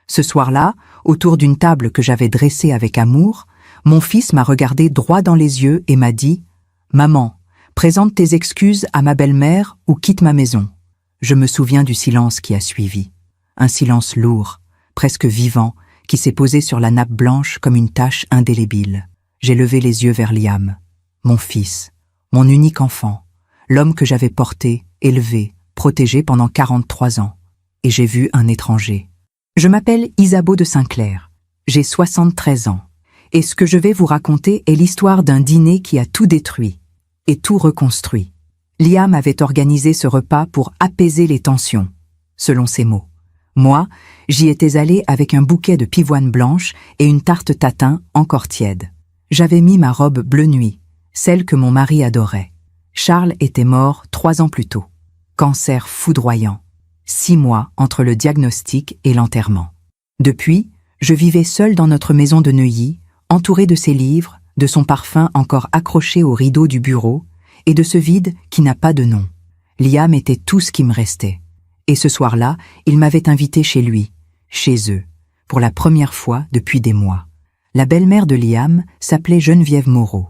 Ce soir-là, autour d'une table que j'avais dressée avec amour, mon fils m'a regardé droit dans les yeux et m'a dit « Maman, présente tes excuses à ma belle-mère ou quitte ma maison. » Je me souviens du silence qui a suivi. Un silence lourd, presque vivant, qui s'est posé sur la nappe blanche comme une tache indélébile. J'ai levé les yeux vers Liam, mon fils, mon unique enfant, l'homme que j'avais porté, élevé, protégé pendant 43 ans. Et j'ai vu un étranger. Je m'appelle Isabeau de Saint-Clair. J'ai 73 ans. Et ce que je vais vous raconter est l'histoire d'un dîner qui a tout détruit et tout reconstruit. Liam avait organisé ce repas pour apaiser les tensions, selon ses mots. Moi, j'y étais allée avec un bouquet de pivoine blanche et une tarte tatin encore tiède. J'avais mis ma robe bleu nuit, celle que mon mari adorait. Charles était mort 3 ans plus tôt. Cancer foudroyant. 6 mois entre le diagnostic et l'enterrement. Depuis, je vivais seule dans notre maison de Neuilly, entourée de ses livres, de son parfum encore accroché au rideau du bureau, et de ce vide qui n'a pas de nom. Liam était tout ce qui me restait. Et ce soir-là, il m'avait invité chez lui, chez eux, pour la première fois depuis des mois. La belle-mère de Liam s'appelait Geneviève Moreau,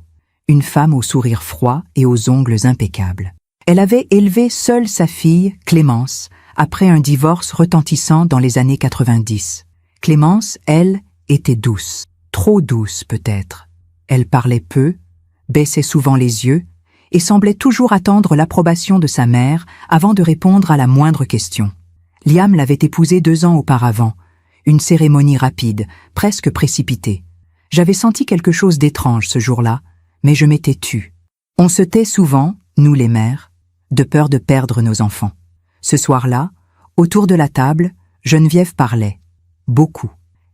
une femme au sourire froid et aux ongles impeccables. Elle avait élevé seule sa fille, Clémence, après un divorce retentissant dans les années 90. Clémence, elle, était douce. Trop douce, peut-être. Elle parlait peu, baissait souvent les yeux et semblait toujours attendre l'approbation de sa mère avant de répondre à la moindre question. Liam l'avait épousée 2 ans auparavant, une cérémonie rapide, presque précipitée. J'avais senti quelque chose d'étrange ce jour-là, mais je m'étais tue. On se tait souvent, nous les mères, de peur de perdre nos enfants. Ce soir-là, autour de la table, Geneviève parlait. Beaucoup.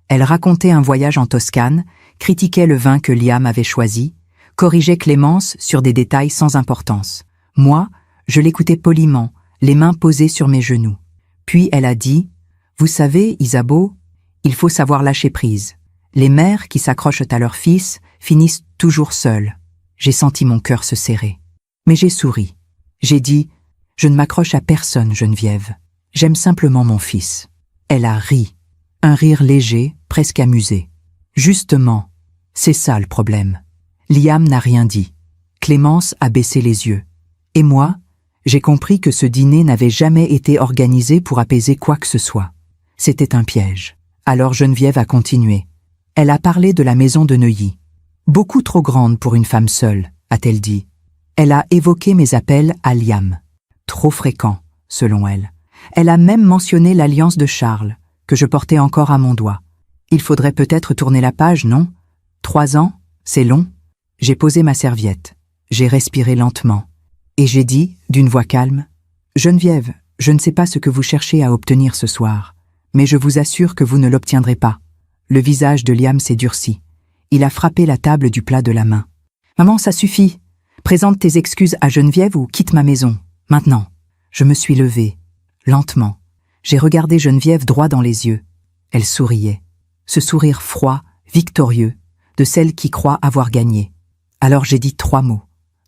Elle racontait un voyage en Toscane, critiquait le vin que Liam avait choisi, corrigeait Clémence sur des détails sans importance. Moi, je l'écoutais poliment, les mains posées sur mes genoux. Puis elle a dit « Vous savez, Isabeau, il faut savoir lâcher prise. Les mères qui s'accrochent à leur fils finissent toujours seules. » J'ai senti mon cœur se serrer. Mais j'ai souri. J'ai dit « Je ne m'accroche à personne, Geneviève. J'aime simplement mon fils. » Elle a ri. Un rire léger, presque amusé. Justement, c'est ça le problème. Liam n'a rien dit. Clémence a baissé les yeux. Et moi, j'ai compris que ce dîner n'avait jamais été organisé pour apaiser quoi que ce soit. C'était un piège. Alors Geneviève a continué. Elle a parlé de la maison de Neuilly. Beaucoup trop grande pour une femme seule, a-t-elle dit. Elle a évoqué mes appels à Liam. Trop fréquents, selon elle. Elle a même mentionné l'alliance de Charles, que je portais encore à mon doigt. Il faudrait peut-être tourner la page, non? 3 ans, c'est long. J'ai posé ma serviette. J'ai respiré lentement. Et j'ai dit, d'une voix calme, « Geneviève, je ne sais pas ce que vous cherchez à obtenir ce soir, mais je vous assure que vous ne l'obtiendrez pas. » Le visage de Liam s'est durci. Il a frappé la table du plat de la main. « Maman, ça suffit. Présente tes excuses à Geneviève ou quitte ma maison. Maintenant. » Je me suis levée, lentement. J'ai regardé Geneviève droit dans les yeux. Elle souriait. Ce sourire froid, victorieux, de celle qui croit avoir gagné. Alors j'ai dit 3 mots.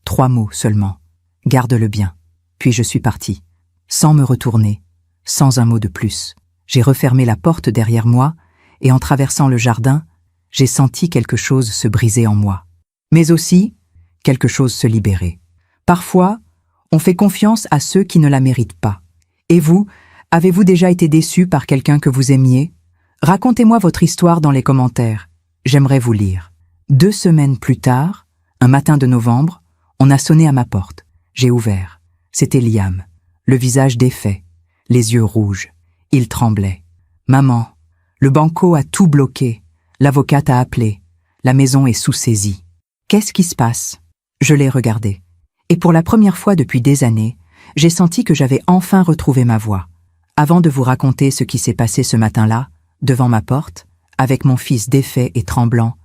3 mots seulement. Garde-le bien. Puis je suis partie. Sans me retourner. Sans un mot de plus. J'ai refermé la porte derrière moi et en traversant le jardin, j'ai senti quelque chose se briser en moi. Mais aussi, quelque chose se libérer. Parfois, on fait confiance à ceux qui ne la méritent pas. Et vous, avez-vous déjà été déçu par quelqu'un que vous aimiez? Racontez-moi votre histoire dans les commentaires. J'aimerais vous lire. 2 semaines plus tard, un matin de novembre, on a sonné à ma porte. J'ai ouvert. C'était Liam, le visage défait, les yeux rouges. Il tremblait. « Maman, le banco a tout bloqué. L'avocate a appelé. La maison est sous-saisie. Qu'est-ce qui se passe ?» Je l'ai regardé. Et pour la première fois depuis des années, j'ai senti que j'avais enfin retrouvé ma voix. Avant de vous raconter ce qui s'est passé ce matin-là, devant ma porte, avec mon fils défait et tremblant,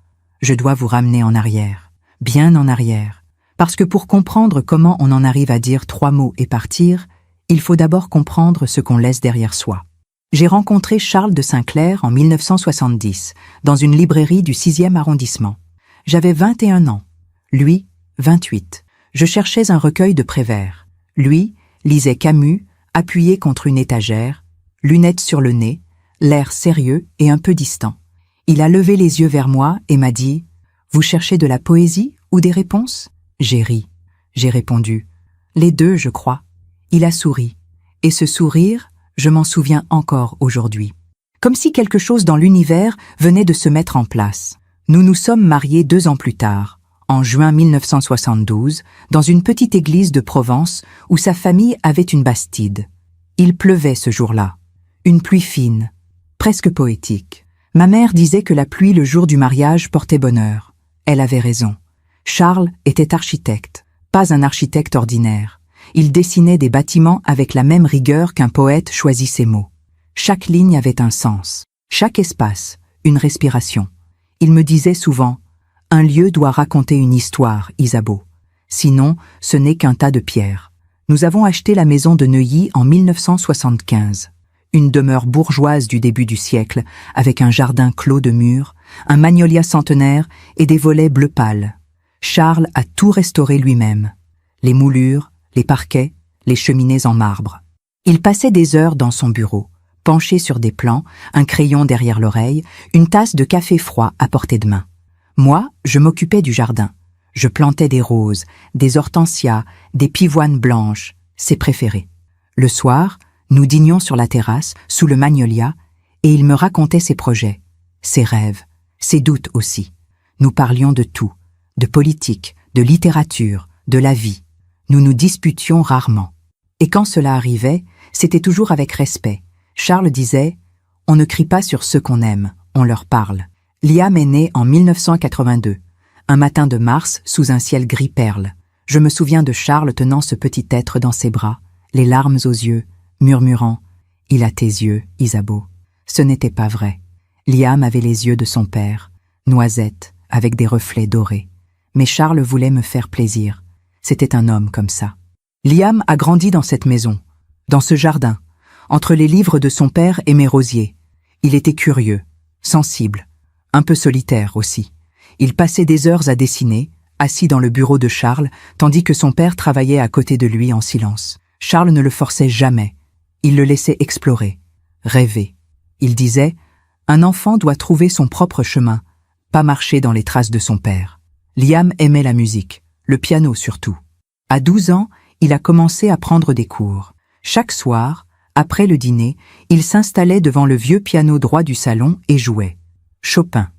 je dois vous ramener en arrière, bien en arrière. Parce que pour comprendre comment on en arrive à dire 3 mots et partir, il faut d'abord comprendre ce qu'on laisse derrière soi. J'ai rencontré Charles de Saint-Clair en 1970, dans une librairie du 6e arrondissement. J'avais 21 ans, lui, 28. Je cherchais un recueil de Prévert. Lui lisait Camus, appuyé contre une étagère, lunettes sur le nez, l'air sérieux et un peu distant. Il a levé les yeux vers moi et m'a dit « Vous cherchez de la poésie ou des réponses ?» J'ai ri. J'ai répondu « Les deux, je crois. » Il a souri. Et ce sourire, je m'en souviens encore aujourd'hui. Comme si quelque chose dans l'univers venait de se mettre en place. Nous nous sommes mariés 2 ans plus tard, en juin 1972, dans une petite église de Provence où sa famille avait une bastide. Il pleuvait ce jour-là. Une pluie fine, presque poétique. Ma mère disait que la pluie le jour du mariage portait bonheur. Elle avait raison. Charles était architecte, pas un architecte ordinaire. Il dessinait des bâtiments avec la même rigueur qu'un poète choisit ses mots. Chaque ligne avait un sens, chaque espace, une respiration. Il me disait souvent « Un lieu doit raconter une histoire, Isabeau. Sinon, ce n'est qu'un tas de pierres. » Nous avons acheté la maison de Neuilly en 1975. Une demeure bourgeoise du début du siècle, avec un jardin clos de murs, un magnolia centenaire et des volets bleu pâle. Charles a tout restauré lui-même. Les moulures, les parquets, les cheminées en marbre. Il passait des heures dans son bureau, penché sur des plans, un crayon derrière l'oreille, une tasse de café froid à portée de main. Moi, je m'occupais du jardin. Je plantais des roses, des hortensias, des pivoines blanches, ses préférées. Le soir, nous dînions sur la terrasse, sous le magnolia, et il me racontait ses projets, ses rêves, ses doutes aussi. Nous parlions de tout, de politique, de littérature, de la vie. Nous nous disputions rarement. Et quand cela arrivait, c'était toujours avec respect. Charles disait « On ne crie pas sur ceux qu'on aime, on leur parle ». Liam est né en 1982, un matin de mars sous un ciel gris perle. Je me souviens de Charles tenant ce petit être dans ses bras, les larmes aux yeux, murmurant « Il a tes yeux, Isabeau ». Ce n'était pas vrai. Liam avait les yeux de son père, noisettes, avec des reflets dorés. Mais Charles voulait me faire plaisir. C'était un homme comme ça. Liam a grandi dans cette maison, dans ce jardin, entre les livres de son père et mes rosiers. Il était curieux, sensible, un peu solitaire aussi. Il passait des heures à dessiner, assis dans le bureau de Charles, tandis que son père travaillait à côté de lui en silence. Charles ne le forçait jamais. Il le laissait explorer, rêver. Il disait « Un enfant doit trouver son propre chemin, pas marcher dans les traces de son père ». Liam aimait la musique, le piano surtout. À 12 ans, il a commencé à prendre des cours. Chaque soir, après le dîner, il s'installait devant le vieux piano droit du salon et jouait. Chopin,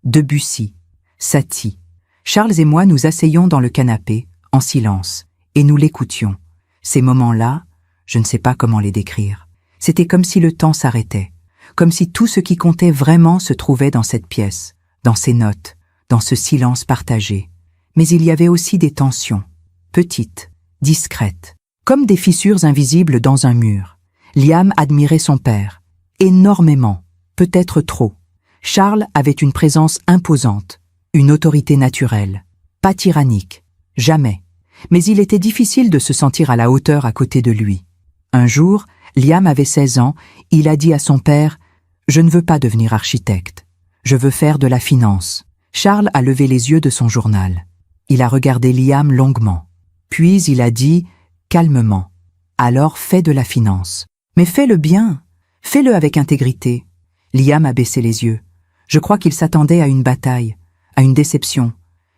Debussy, Satie. Charles et moi nous asseyions dans le canapé, en silence, et nous l'écoutions. Ces moments-là, je ne sais pas comment les décrire. C'était comme si le temps s'arrêtait, comme si tout ce qui comptait vraiment se trouvait dans cette pièce, dans ces notes, dans ce silence partagé. Mais il y avait aussi des tensions, petites, discrètes, comme des fissures invisibles dans un mur. Liam admirait son père, énormément, peut-être trop. Charles avait une présence imposante, une autorité naturelle, pas tyrannique, jamais. Mais il était difficile de se sentir à la hauteur à côté de lui. Un jour, Liam avait 16 ans, il a dit à son père « Je ne veux pas devenir architecte, je veux faire de la finance ». Charles a levé les yeux de son journal. Il a regardé Liam longuement. Puis il a dit, calmement, « Alors fais de la finance. Mais fais-le bien, fais-le avec intégrité. » Liam a baissé les yeux. Je crois qu'il s'attendait à une bataille, à une déception.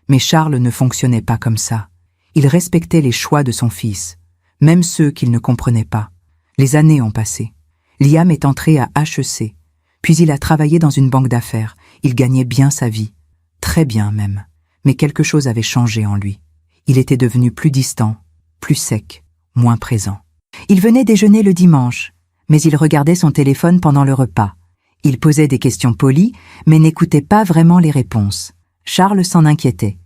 Mais Charles ne fonctionnait pas comme ça. Il respectait les choix de son fils, même ceux qu'il ne comprenait pas. Les années ont passé. Liam est entré à HEC, puis il a travaillé dans une banque d'affaires. Il gagnait bien sa vie, très bien même. Mais quelque chose avait changé en lui. Il était devenu plus distant, plus sec, moins présent. Il venait déjeuner le dimanche, mais il regardait son téléphone pendant le repas. Il posait des questions polies, mais n'écoutait pas vraiment les réponses. Charles s'en inquiétait.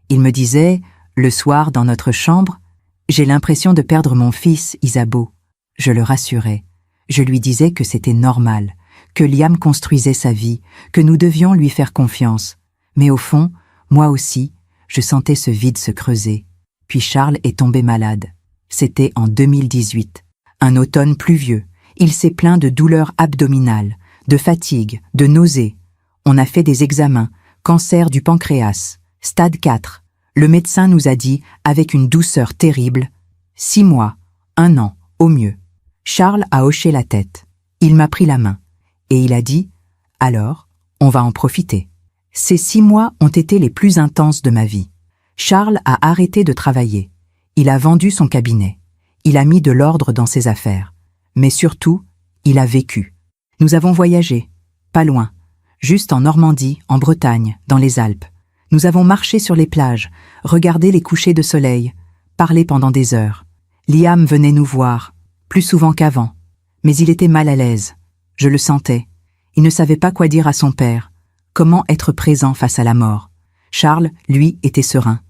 Il me disait, le soir dans notre chambre, « J'ai l'impression de perdre mon fils, Isabeau ». Je le rassurais. Je lui disais que c'était normal, que Liam construisait sa vie, que nous devions lui faire confiance. Mais au fond, moi aussi, je sentais ce vide se creuser. Puis Charles est tombé malade. C'était en 2018. Un automne pluvieux. Il s'est plaint de douleurs abdominales, de fatigue, de nausées. On a fait des examens, cancer du pancréas, stade 4. Le médecin nous a dit, avec une douceur terrible, 6 mois, 1 an, au mieux. Charles a hoché la tête. Il m'a pris la main. Et il a dit « Alors, on va en profiter ». Ces 6 mois ont été les plus intenses de ma vie. Charles a arrêté de travailler. Il a vendu son cabinet. Il a mis de l'ordre dans ses affaires. Mais surtout, il a vécu. Nous avons voyagé, pas loin, juste en Normandie, en Bretagne, dans les Alpes. Nous avons marché sur les plages, regardé les couchers de soleil, parlé pendant des heures. Liam venait nous voir, plus souvent qu'avant. Mais il était mal à l'aise. Je le sentais. Il ne savait pas quoi dire à son père. Comment être présent face à la mort? Charles, lui, était serein.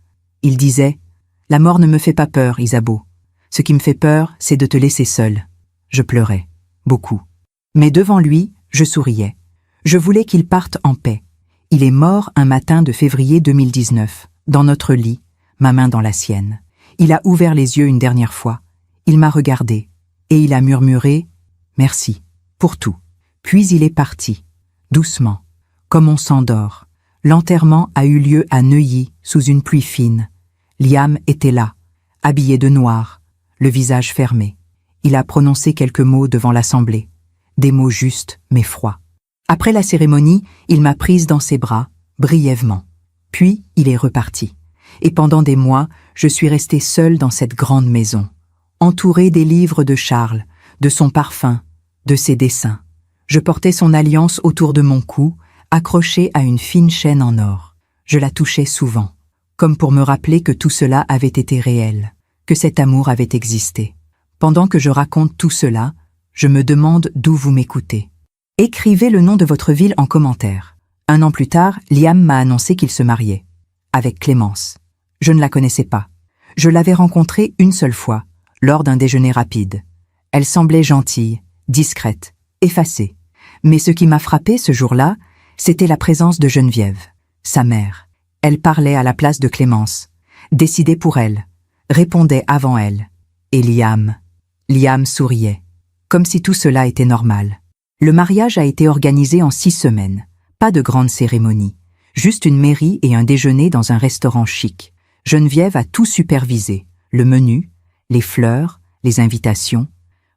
Il disait « La mort ne me fait pas peur, Isabeau. Ce qui me fait peur, c'est de te laisser seule. » Je pleurais, beaucoup. Mais devant lui, je souriais. Je voulais qu'il parte en paix. Il est mort un matin de février 2019, dans notre lit, ma main dans la sienne. Il a ouvert les yeux une dernière fois. Il m'a regardé, et il a murmuré « Merci, pour tout ». Puis il est parti, doucement, comme on s'endort. L'enterrement a eu lieu à Neuilly, sous une pluie fine. Liam était là, habillé de noir, le visage fermé. Il a prononcé quelques mots devant l'assemblée, des mots justes mais froids. Après la cérémonie, il m'a prise dans ses bras, brièvement. Puis il est reparti. Et pendant des mois, je suis restée seule dans cette grande maison, entourée des livres de Charles, de son parfum, de ses dessins. Je portais son alliance autour de mon cou, accrochée à une fine chaîne en or. Je la touchais souvent, comme pour me rappeler que tout cela avait été réel, que cet amour avait existé. Pendant que je raconte tout cela, je me demande d'où vous m'écoutez. Écrivez le nom de votre ville en commentaire. 1 an plus tard, Liam m'a annoncé qu'il se mariait, avec Clémence. Je ne la connaissais pas. Je l'avais rencontrée une seule fois, lors d'un déjeuner rapide. Elle semblait gentille, discrète, effacée. Mais ce qui m'a frappé ce jour-là, c'était la présence de Geneviève, sa mère. Elle parlait à la place de Clémence, décidait pour elle, répondait avant elle. Et Liam souriait, comme si tout cela était normal. Le mariage a été organisé en 6 semaines, pas de grande cérémonie, juste une mairie et un déjeuner dans un restaurant chic. Geneviève a tout supervisé, le menu, les fleurs, les invitations.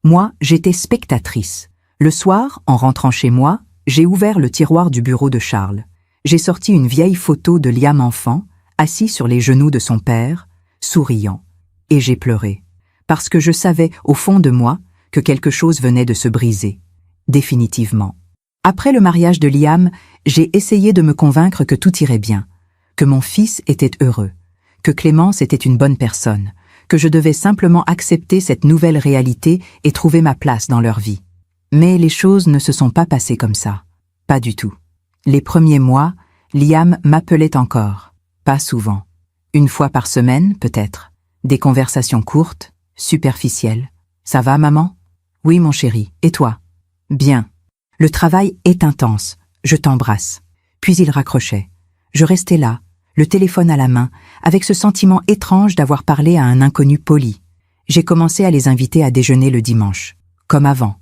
Moi, j'étais spectatrice. Le soir, en rentrant chez moi, j'ai ouvert le tiroir du bureau de Charles. J'ai sorti une vieille photo de Liam enfant, assis sur les genoux de son père, souriant. Et j'ai pleuré. Parce que je savais, au fond de moi, que quelque chose venait de se briser. Définitivement. Après le mariage de Liam, j'ai essayé de me convaincre que tout irait bien, que mon fils était heureux, que Clémence était une bonne personne, que je devais simplement accepter cette nouvelle réalité et trouver ma place dans leur vie. Mais les choses ne se sont pas passées comme ça. Pas du tout. Les premiers mois, Liam m'appelait encore. Pas souvent. 1 fois par semaine, peut-être. Des conversations courtes, superficielles. « Ça va, maman ?»« Oui, mon chéri. Et toi ?»« Bien. »« Le travail est intense. Je t'embrasse. » Puis il raccrochait. Je restais là, le téléphone à la main, avec ce sentiment étrange d'avoir parlé à un inconnu poli. J'ai commencé à les inviter à déjeuner le dimanche. Comme avant.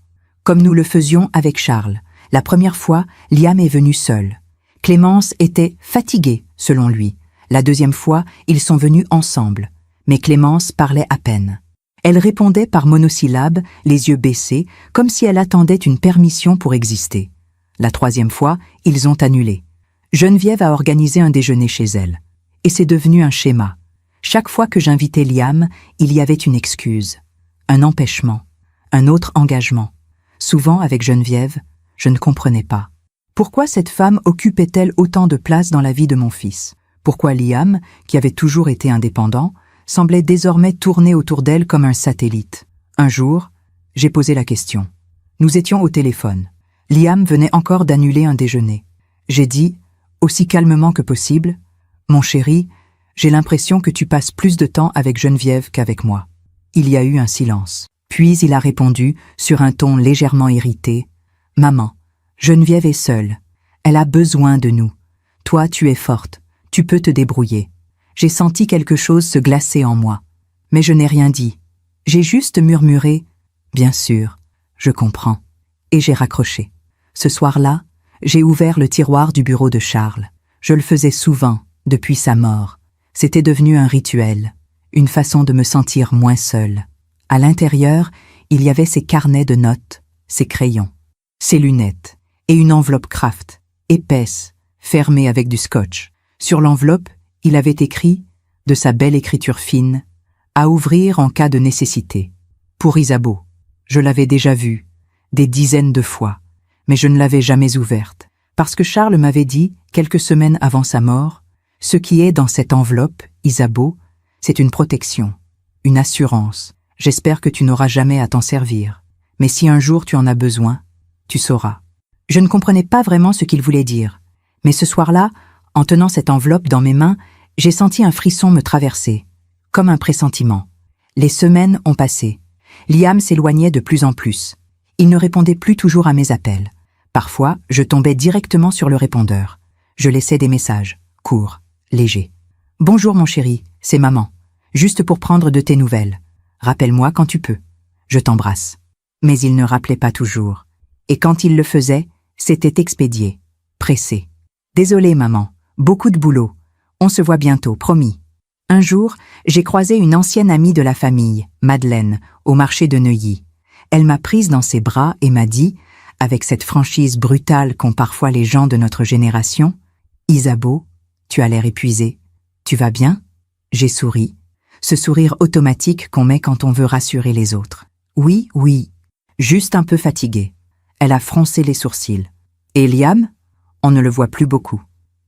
Comme nous le faisions avec Charles. La première fois, Liam est venu seul. Clémence était fatiguée, selon lui. La deuxième fois, ils sont venus ensemble. Mais Clémence parlait à peine. Elle répondait par monosyllabes, les yeux baissés, comme si elle attendait une permission pour exister. La troisième fois, ils ont annulé. Geneviève a organisé un déjeuner chez elle. Et c'est devenu un schéma. Chaque fois que j'invitais Liam, il y avait une excuse, un empêchement, un autre engagement. Souvent, avec Geneviève, je ne comprenais pas. Pourquoi cette femme occupait-elle autant de place dans la vie de mon fils? Pourquoi Liam, qui avait toujours été indépendant, semblait désormais tourner autour d'elle comme un satellite? Un jour, j'ai posé la question. Nous étions au téléphone. Liam venait encore d'annuler un déjeuner. J'ai dit, aussi calmement que possible, « Mon chéri, j'ai l'impression que tu passes plus de temps avec Geneviève qu'avec moi. » Il y a eu un silence. Puis il a répondu, sur un ton légèrement irrité, « Maman, Geneviève est seule. Elle a besoin de nous. Toi, tu es forte. Tu peux te débrouiller. » J'ai senti quelque chose se glacer en moi. Mais je n'ai rien dit. J'ai juste murmuré, « Bien sûr, je comprends. » Et j'ai raccroché. Ce soir-là, j'ai ouvert le tiroir du bureau de Charles. Je le faisais souvent, depuis sa mort. C'était devenu un rituel, une façon de me sentir moins seule. À l'intérieur, il y avait ses carnets de notes, ses crayons, ses lunettes et une enveloppe Kraft, épaisse, fermée avec du scotch. Sur l'enveloppe, il avait écrit, de sa belle écriture fine, « À ouvrir en cas de nécessité. » Pour Isabeau. Je l'avais déjà vue, des dizaines de fois, mais je ne l'avais jamais ouverte, parce que Charles m'avait dit, quelques semaines avant sa mort, « Ce qui est dans cette enveloppe, Isabeau, c'est une protection, une assurance. J'espère que tu n'auras jamais à t'en servir. Mais si un jour tu en as besoin, tu sauras. » Je ne comprenais pas vraiment ce qu'il voulait dire, mais ce soir-là, en tenant cette enveloppe dans mes mains, j'ai senti un frisson me traverser, comme un pressentiment. Les semaines ont passé. Liam s'éloignait de plus en plus. Il ne répondait plus toujours à mes appels. Parfois, je tombais directement sur le répondeur. Je laissais des messages, courts, légers. « Bonjour mon chéri, c'est maman. Juste pour prendre de tes nouvelles. Rappelle-moi quand tu peux. Je t'embrasse. » Mais il ne rappelait pas toujours. Et quand il le faisait, c'était expédié, pressé. « Désolé maman, beaucoup de boulot. On se voit bientôt, promis. » Un jour, j'ai croisé une ancienne amie de la famille, Madeleine, au marché de Neuilly. Elle m'a prise dans ses bras et m'a dit, avec cette franchise brutale qu'ont parfois les gens de notre génération, « Isabeau, tu as l'air épuisé. Tu vas bien ?» J'ai souri. Ce sourire automatique qu'on met quand on veut rassurer les autres. « Oui, oui. Juste un peu fatigué. » Elle a froncé les sourcils. « Et Liam ? On ne le voit plus beaucoup. »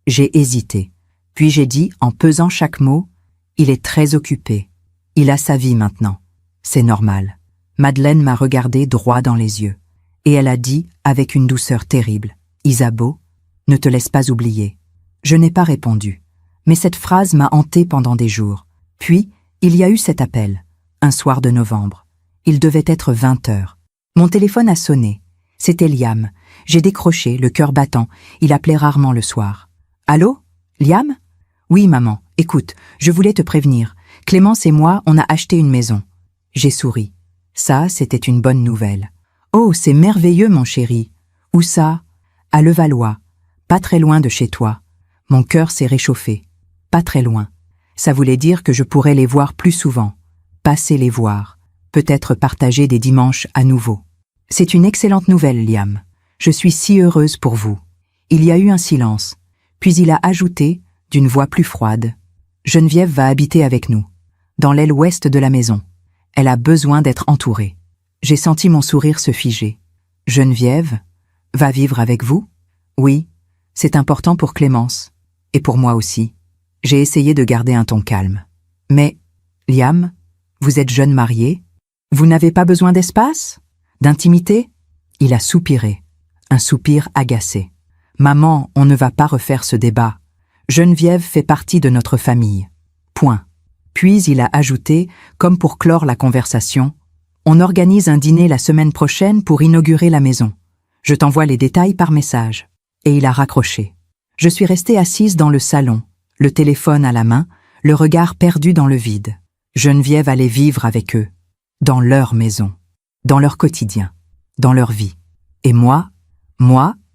J'ai hésité. Puis j'ai dit, en pesant chaque mot, « Il est très occupé. Il a sa vie maintenant. C'est normal. » Madeleine m'a regardé droit dans les yeux. Et elle a dit, avec une douceur terrible, « Isabeau, ne te laisse pas oublier. » Je n'ai pas répondu. Mais cette phrase m'a hanté pendant des jours. Puis, il y a eu cet appel, un soir de novembre. Il devait être 20 heures. Mon téléphone a sonné. C'était Liam. J'ai décroché, le cœur battant. Il appelait rarement le soir. « Allô, Liam ? » « Oui, maman. Écoute, je voulais te prévenir. Clémence et moi, on a acheté une maison. » J'ai souri. Ça, c'était une bonne nouvelle. « Oh, c'est merveilleux, mon chéri. Où ça ? » « À Levallois. Pas très loin de chez toi. » Mon cœur s'est réchauffé. Pas très loin. Ça voulait dire que je pourrais les voir plus souvent. Passer les voir. Peut-être partager des dimanches à nouveau. C'est une excellente nouvelle, Liam. Je suis si heureuse pour vous. Il y a eu un silence. Puis il a ajouté, d'une voix plus froide, « Geneviève va habiter avec nous, dans l'aile ouest de la maison. Elle a besoin d'être entourée. » J'ai senti mon sourire se figer. « Geneviève va vivre avec vous ? » « Oui, c'est important pour Clémence. Et pour moi aussi. » J'ai essayé de garder un ton calme. « Mais, Liam, vous êtes jeune marié ? Vous n'avez pas besoin d'espace ? D'intimité ?» Il a soupiré. Un soupir agacé. « Maman, on ne va pas refaire ce débat. Geneviève fait partie de notre famille. Point. » Puis il a ajouté, comme pour clore la conversation, « On organise un dîner la semaine prochaine pour inaugurer la maison. Je t'envoie les détails par message. » Et il a raccroché. Je suis restée assise dans le salon, le téléphone à la main, le regard perdu dans le vide. Geneviève allait vivre avec eux, dans leur maison, dans leur quotidien, dans leur vie. Et moi,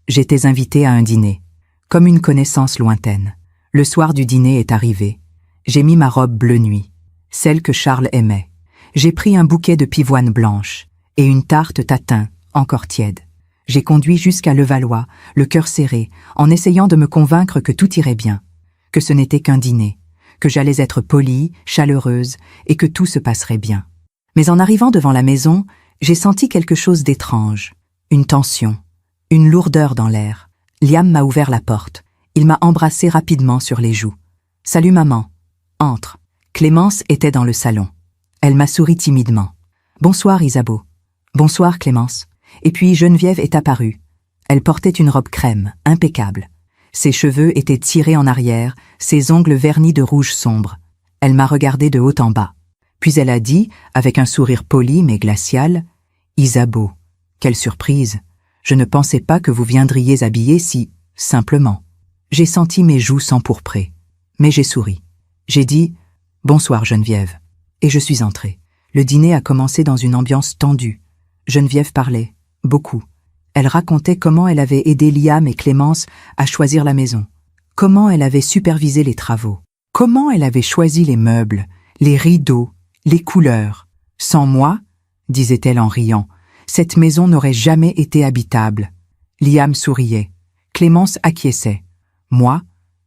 j'étais invitée à un dîner, comme une connaissance lointaine. Le soir du dîner est arrivé. J'ai mis ma robe bleu nuit, celle que Charles aimait. J'ai pris un bouquet de pivoine blanche et une tarte tatin, encore tiède. J'ai conduit jusqu'à Levallois, le cœur serré, en essayant de me convaincre que tout irait bien, que ce n'était qu'un dîner, que j'allais être polie, chaleureuse et que tout se passerait bien. Mais en arrivant devant la maison, j'ai senti quelque chose d'étrange, une tension, une lourdeur dans l'air. Liam m'a ouvert la porte. Il m'a embrassée rapidement sur les joues. « Salut maman. Entre. » Clémence était dans le salon. Elle m'a souri timidement. « Bonsoir Isabeau. »« Bonsoir Clémence. » Et puis Geneviève est apparue. Elle portait une robe crème, impeccable. Ses cheveux étaient tirés en arrière, ses ongles vernis de rouge sombre. Elle m'a regardé de haut en bas. Puis elle a dit, avec un sourire poli mais glacial, « Isabeau, quelle surprise. Je ne pensais pas que vous viendriez habillée si simplement. » J'ai senti mes joues s'empourprer, mais j'ai souri. J'ai dit « Bonsoir Geneviève » et je suis entrée. Le dîner a commencé dans une ambiance tendue. Geneviève parlait. Beaucoup. Elle racontait comment elle avait aidé Liam et Clémence à choisir la maison, comment elle avait supervisé les travaux, comment elle avait choisi les meubles, les rideaux, les couleurs. « Sans moi, disait-elle en riant, cette maison n'aurait jamais été habitable. » Liam souriait. Clémence acquiesçait. Moi,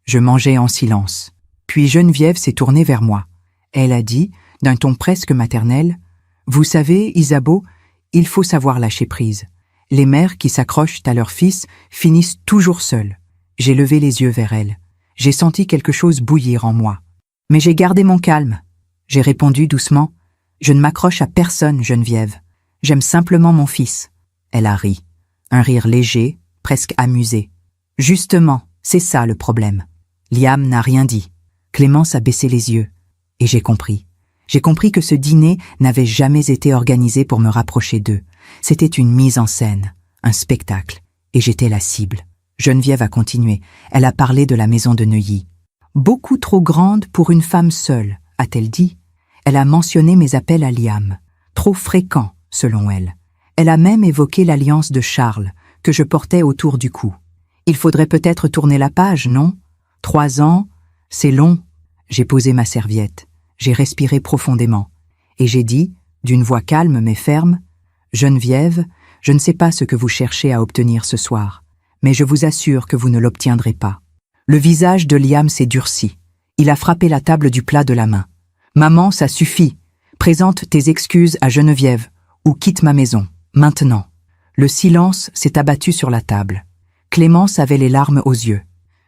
je mangeais en silence. Puis Geneviève s'est tournée vers moi. Elle a dit, d'un ton presque maternel, « Vous savez, Isabeau, il faut savoir lâcher prise. Les mères qui s'accrochent à leur fils finissent toujours seules. » J'ai levé les yeux vers elle. J'ai senti quelque chose bouillir en moi. Mais j'ai gardé mon calme. J'ai répondu doucement, « Je ne m'accroche à personne, Geneviève. J'aime simplement mon fils. » Elle a ri. Un rire léger, presque amusé. « Justement, c'est ça le problème. » Liam n'a rien dit. Clémence a baissé les yeux. Et j'ai compris. J'ai compris que ce dîner n'avait jamais été organisé pour me rapprocher d'eux. C'était une mise en scène, un spectacle, et j'étais la cible. Geneviève a continué. Elle a parlé de la maison de Neuilly. Beaucoup trop grande pour une femme seule, a-t-elle dit. Elle a mentionné mes appels à Liam. Trop fréquents, selon elle. Elle a même évoqué l'alliance de Charles, que je portais autour du cou. Il faudrait peut-être tourner la page, non? 3 ans, c'est long. J'ai posé ma serviette. J'ai respiré profondément. Et j'ai dit, d'une voix calme mais ferme, « Geneviève, je ne sais pas ce que vous cherchez à obtenir ce soir, mais je vous assure que vous ne l'obtiendrez pas. » Le visage de Liam s'est durci. Il a frappé la table du plat de la main. « Maman, ça suffit. Présente tes excuses à Geneviève, ou quitte ma maison, maintenant. » Le silence s'est abattu sur la table. Clémence avait les larmes aux yeux.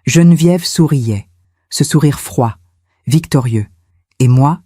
Geneviève souriait, ce sourire froid, victorieux. Et moi,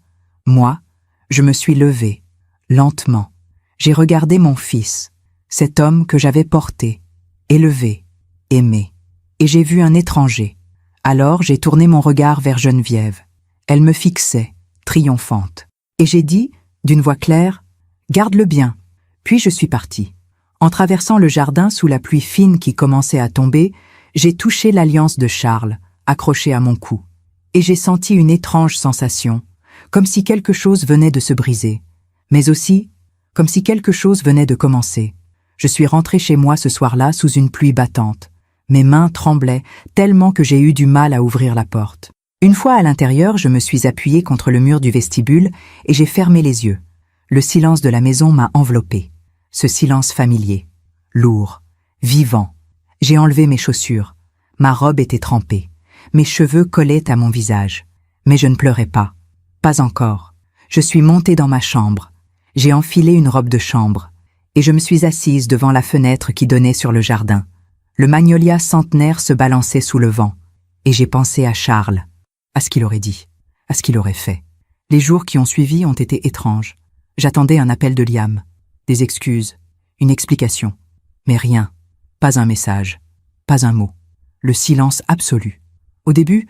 je me suis levée, lentement. J'ai regardé mon fils, cet homme que j'avais porté, élevé, aimé. Et j'ai vu un étranger. Alors j'ai tourné mon regard vers Geneviève. Elle me fixait, triomphante. Et j'ai dit, d'une voix claire, « Garde-le bien. » Puis je suis partie. En traversant le jardin sous la pluie fine qui commençait à tomber, j'ai touché l'alliance de Charles, accrochée à mon cou. Et j'ai senti une étrange sensation, comme si quelque chose venait de se briser, mais aussi comme si quelque chose venait de commencer. Je suis rentrée chez moi ce soir-là sous une pluie battante. Mes mains tremblaient tellement que j'ai eu du mal à ouvrir la porte. Une fois à l'intérieur, je me suis appuyée contre le mur du vestibule et j'ai fermé les yeux. Le silence de la maison m'a enveloppée. Ce silence familier, lourd, vivant. J'ai enlevé mes chaussures. Ma robe était trempée. Mes cheveux collaient à mon visage. Mais je ne pleurais pas. Pas encore. Je suis montée dans ma chambre. J'ai enfilé une robe de chambre. Et je me suis assise devant la fenêtre qui donnait sur le jardin. Le magnolia centenaire se balançait sous le vent. Et j'ai pensé à Charles, à ce qu'il aurait dit, à ce qu'il aurait fait. Les jours qui ont suivi ont été étranges. J'attendais un appel de Liam, des excuses, une explication. Mais rien. Pas un message. Pas un mot. Le silence absolu. Au début,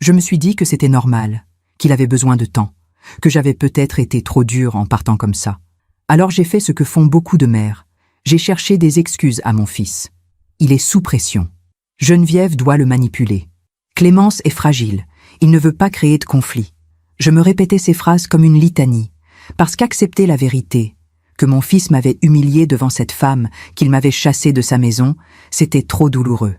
je me suis dit que c'était normal, qu'il avait besoin de temps, que j'avais peut-être été trop dure en partant comme ça. Alors j'ai fait ce que font beaucoup de mères. J'ai cherché des excuses à mon fils. Il est sous pression. Geneviève doit le manipuler. Clémence est fragile. Il ne veut pas créer de conflit. Je me répétais ces phrases comme une litanie, parce qu'accepter la vérité, que mon fils m'avait humilié devant cette femme, qu'il m'avait chassé de sa maison, c'était trop douloureux.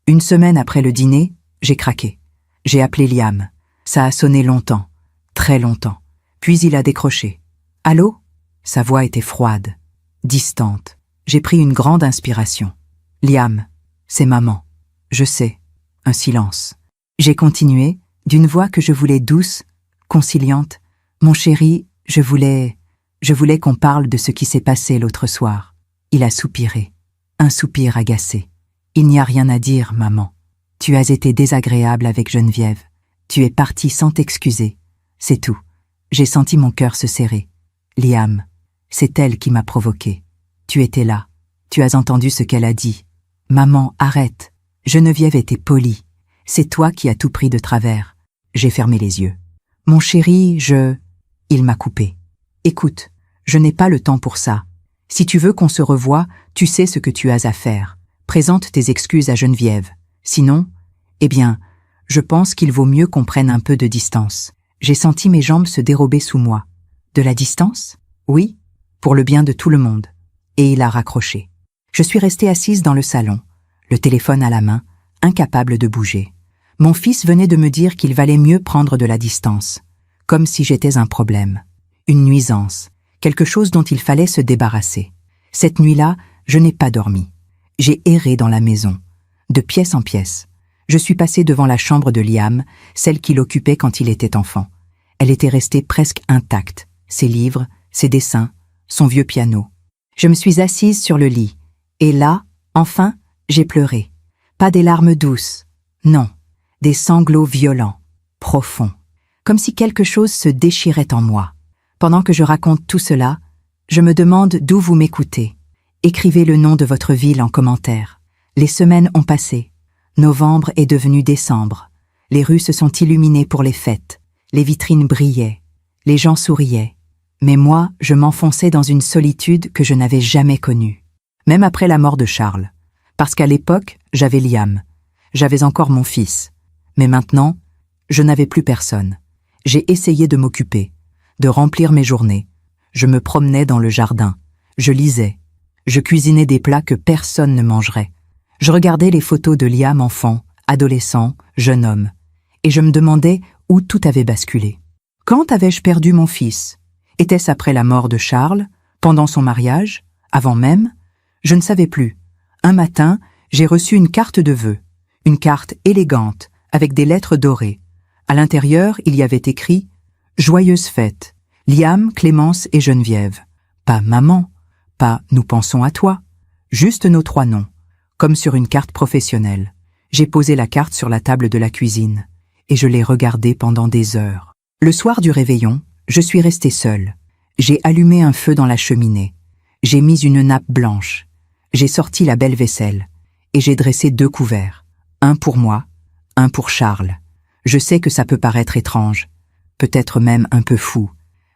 Une semaine après le dîner, j'ai craqué. J'ai appelé Liam. Ça a sonné longtemps, très longtemps. Puis il a décroché. « Allô ?» Sa voix était froide, distante. J'ai pris une grande inspiration. « Liam, c'est maman. » « Je sais. » Un silence. J'ai continué, d'une voix que je voulais douce, conciliante. « Mon chéri, je voulais qu'on parle de ce qui s'est passé l'autre soir. » Il a soupiré. Un soupir agacé. « Il n'y a rien à dire, maman. Tu as été désagréable avec Geneviève. Tu es partie sans t'excuser. C'est tout. » J'ai senti mon cœur se serrer. « Liam, c'est elle qui m'a provoqué. Tu étais là. Tu as entendu ce qu'elle a dit. Maman, arrête. Geneviève était polie. C'est toi qui as tout pris de travers. » J'ai fermé les yeux. « Mon chéri, Il m'a coupé. « Écoute, je n'ai pas le temps pour ça. Si tu veux qu'on se revoie, tu sais ce que tu as à faire. Présente tes excuses à Geneviève. Sinon, eh bien, je pense qu'il vaut mieux qu'on prenne un peu de distance. » J'ai senti mes jambes se dérober sous moi. De la distance? Oui, pour le bien de tout le monde. Et il a raccroché. Je suis restée assise dans le salon, le téléphone à la main, incapable de bouger. Mon fils venait de me dire qu'il valait mieux prendre de la distance, comme si j'étais un problème, une nuisance, quelque chose dont il fallait se débarrasser. Cette nuit-là, je n'ai pas dormi. J'ai erré dans la maison, de pièce en pièce. Je suis passée devant la chambre de Liam, celle qu'il occupait quand il était enfant. Elle était restée presque intacte, ses livres, ses dessins, son vieux piano. Je me suis assise sur le lit, et là, enfin, j'ai pleuré. Pas des larmes douces, non, des sanglots violents, profonds, comme si quelque chose se déchirait en moi. Pendant que je raconte tout cela, je me demande d'où vous m'écoutez. Écrivez le nom de votre ville en commentaire. Les semaines ont passé. Novembre est devenu décembre. Les rues se sont illuminées pour les fêtes. Les vitrines brillaient. Les gens souriaient. Mais moi, je m'enfonçais dans une solitude que je n'avais jamais connue. Même après la mort de Charles. Parce qu'à l'époque, j'avais Liam. J'avais encore mon fils. Mais maintenant, je n'avais plus personne. J'ai essayé de m'occuper, de remplir mes journées. Je me promenais dans le jardin. Je lisais. Je cuisinais des plats que personne ne mangerait. Je regardais les photos de Liam enfant, adolescent, jeune homme. Et je me demandais où tout avait basculé. Quand avais-je perdu mon fils? Était-ce après la mort de Charles? Pendant son mariage? Avant même? Je ne savais plus. Un matin, j'ai reçu une carte de vœux. Une carte élégante, avec des lettres dorées. À l'intérieur, il y avait écrit « Joyeuse fête, Liam, Clémence et Geneviève ». Pas « maman », pas « nous pensons à toi », juste nos 3 noms, comme sur une carte professionnelle. J'ai posé la carte sur la table de la cuisine, et je l'ai regardée pendant des heures. Le soir du réveillon, je suis restée seule. J'ai allumé un feu dans la cheminée. J'ai mis une nappe blanche. J'ai sorti la belle vaisselle, et j'ai dressé 2 couverts. Un pour moi, un pour Charles. Je sais que ça peut paraître étrange, peut-être même un peu fou,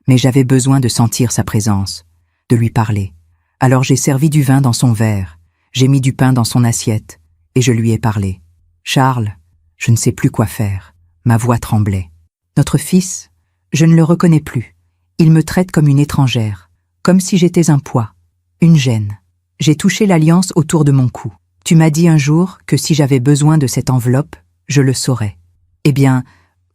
mais j'avais besoin de sentir sa présence, de lui parler. Alors j'ai servi du vin dans son verre, j'ai mis du pain dans son assiette, et je lui ai parlé. Charles, je ne sais plus quoi faire. Ma voix tremblait. Notre fils, je ne le reconnais plus. Il me traite comme une étrangère, comme si j'étais un poids, une gêne. J'ai touché l'alliance autour de mon cou. Tu m'as dit un jour que si j'avais besoin de cette enveloppe, je le saurais. Eh bien,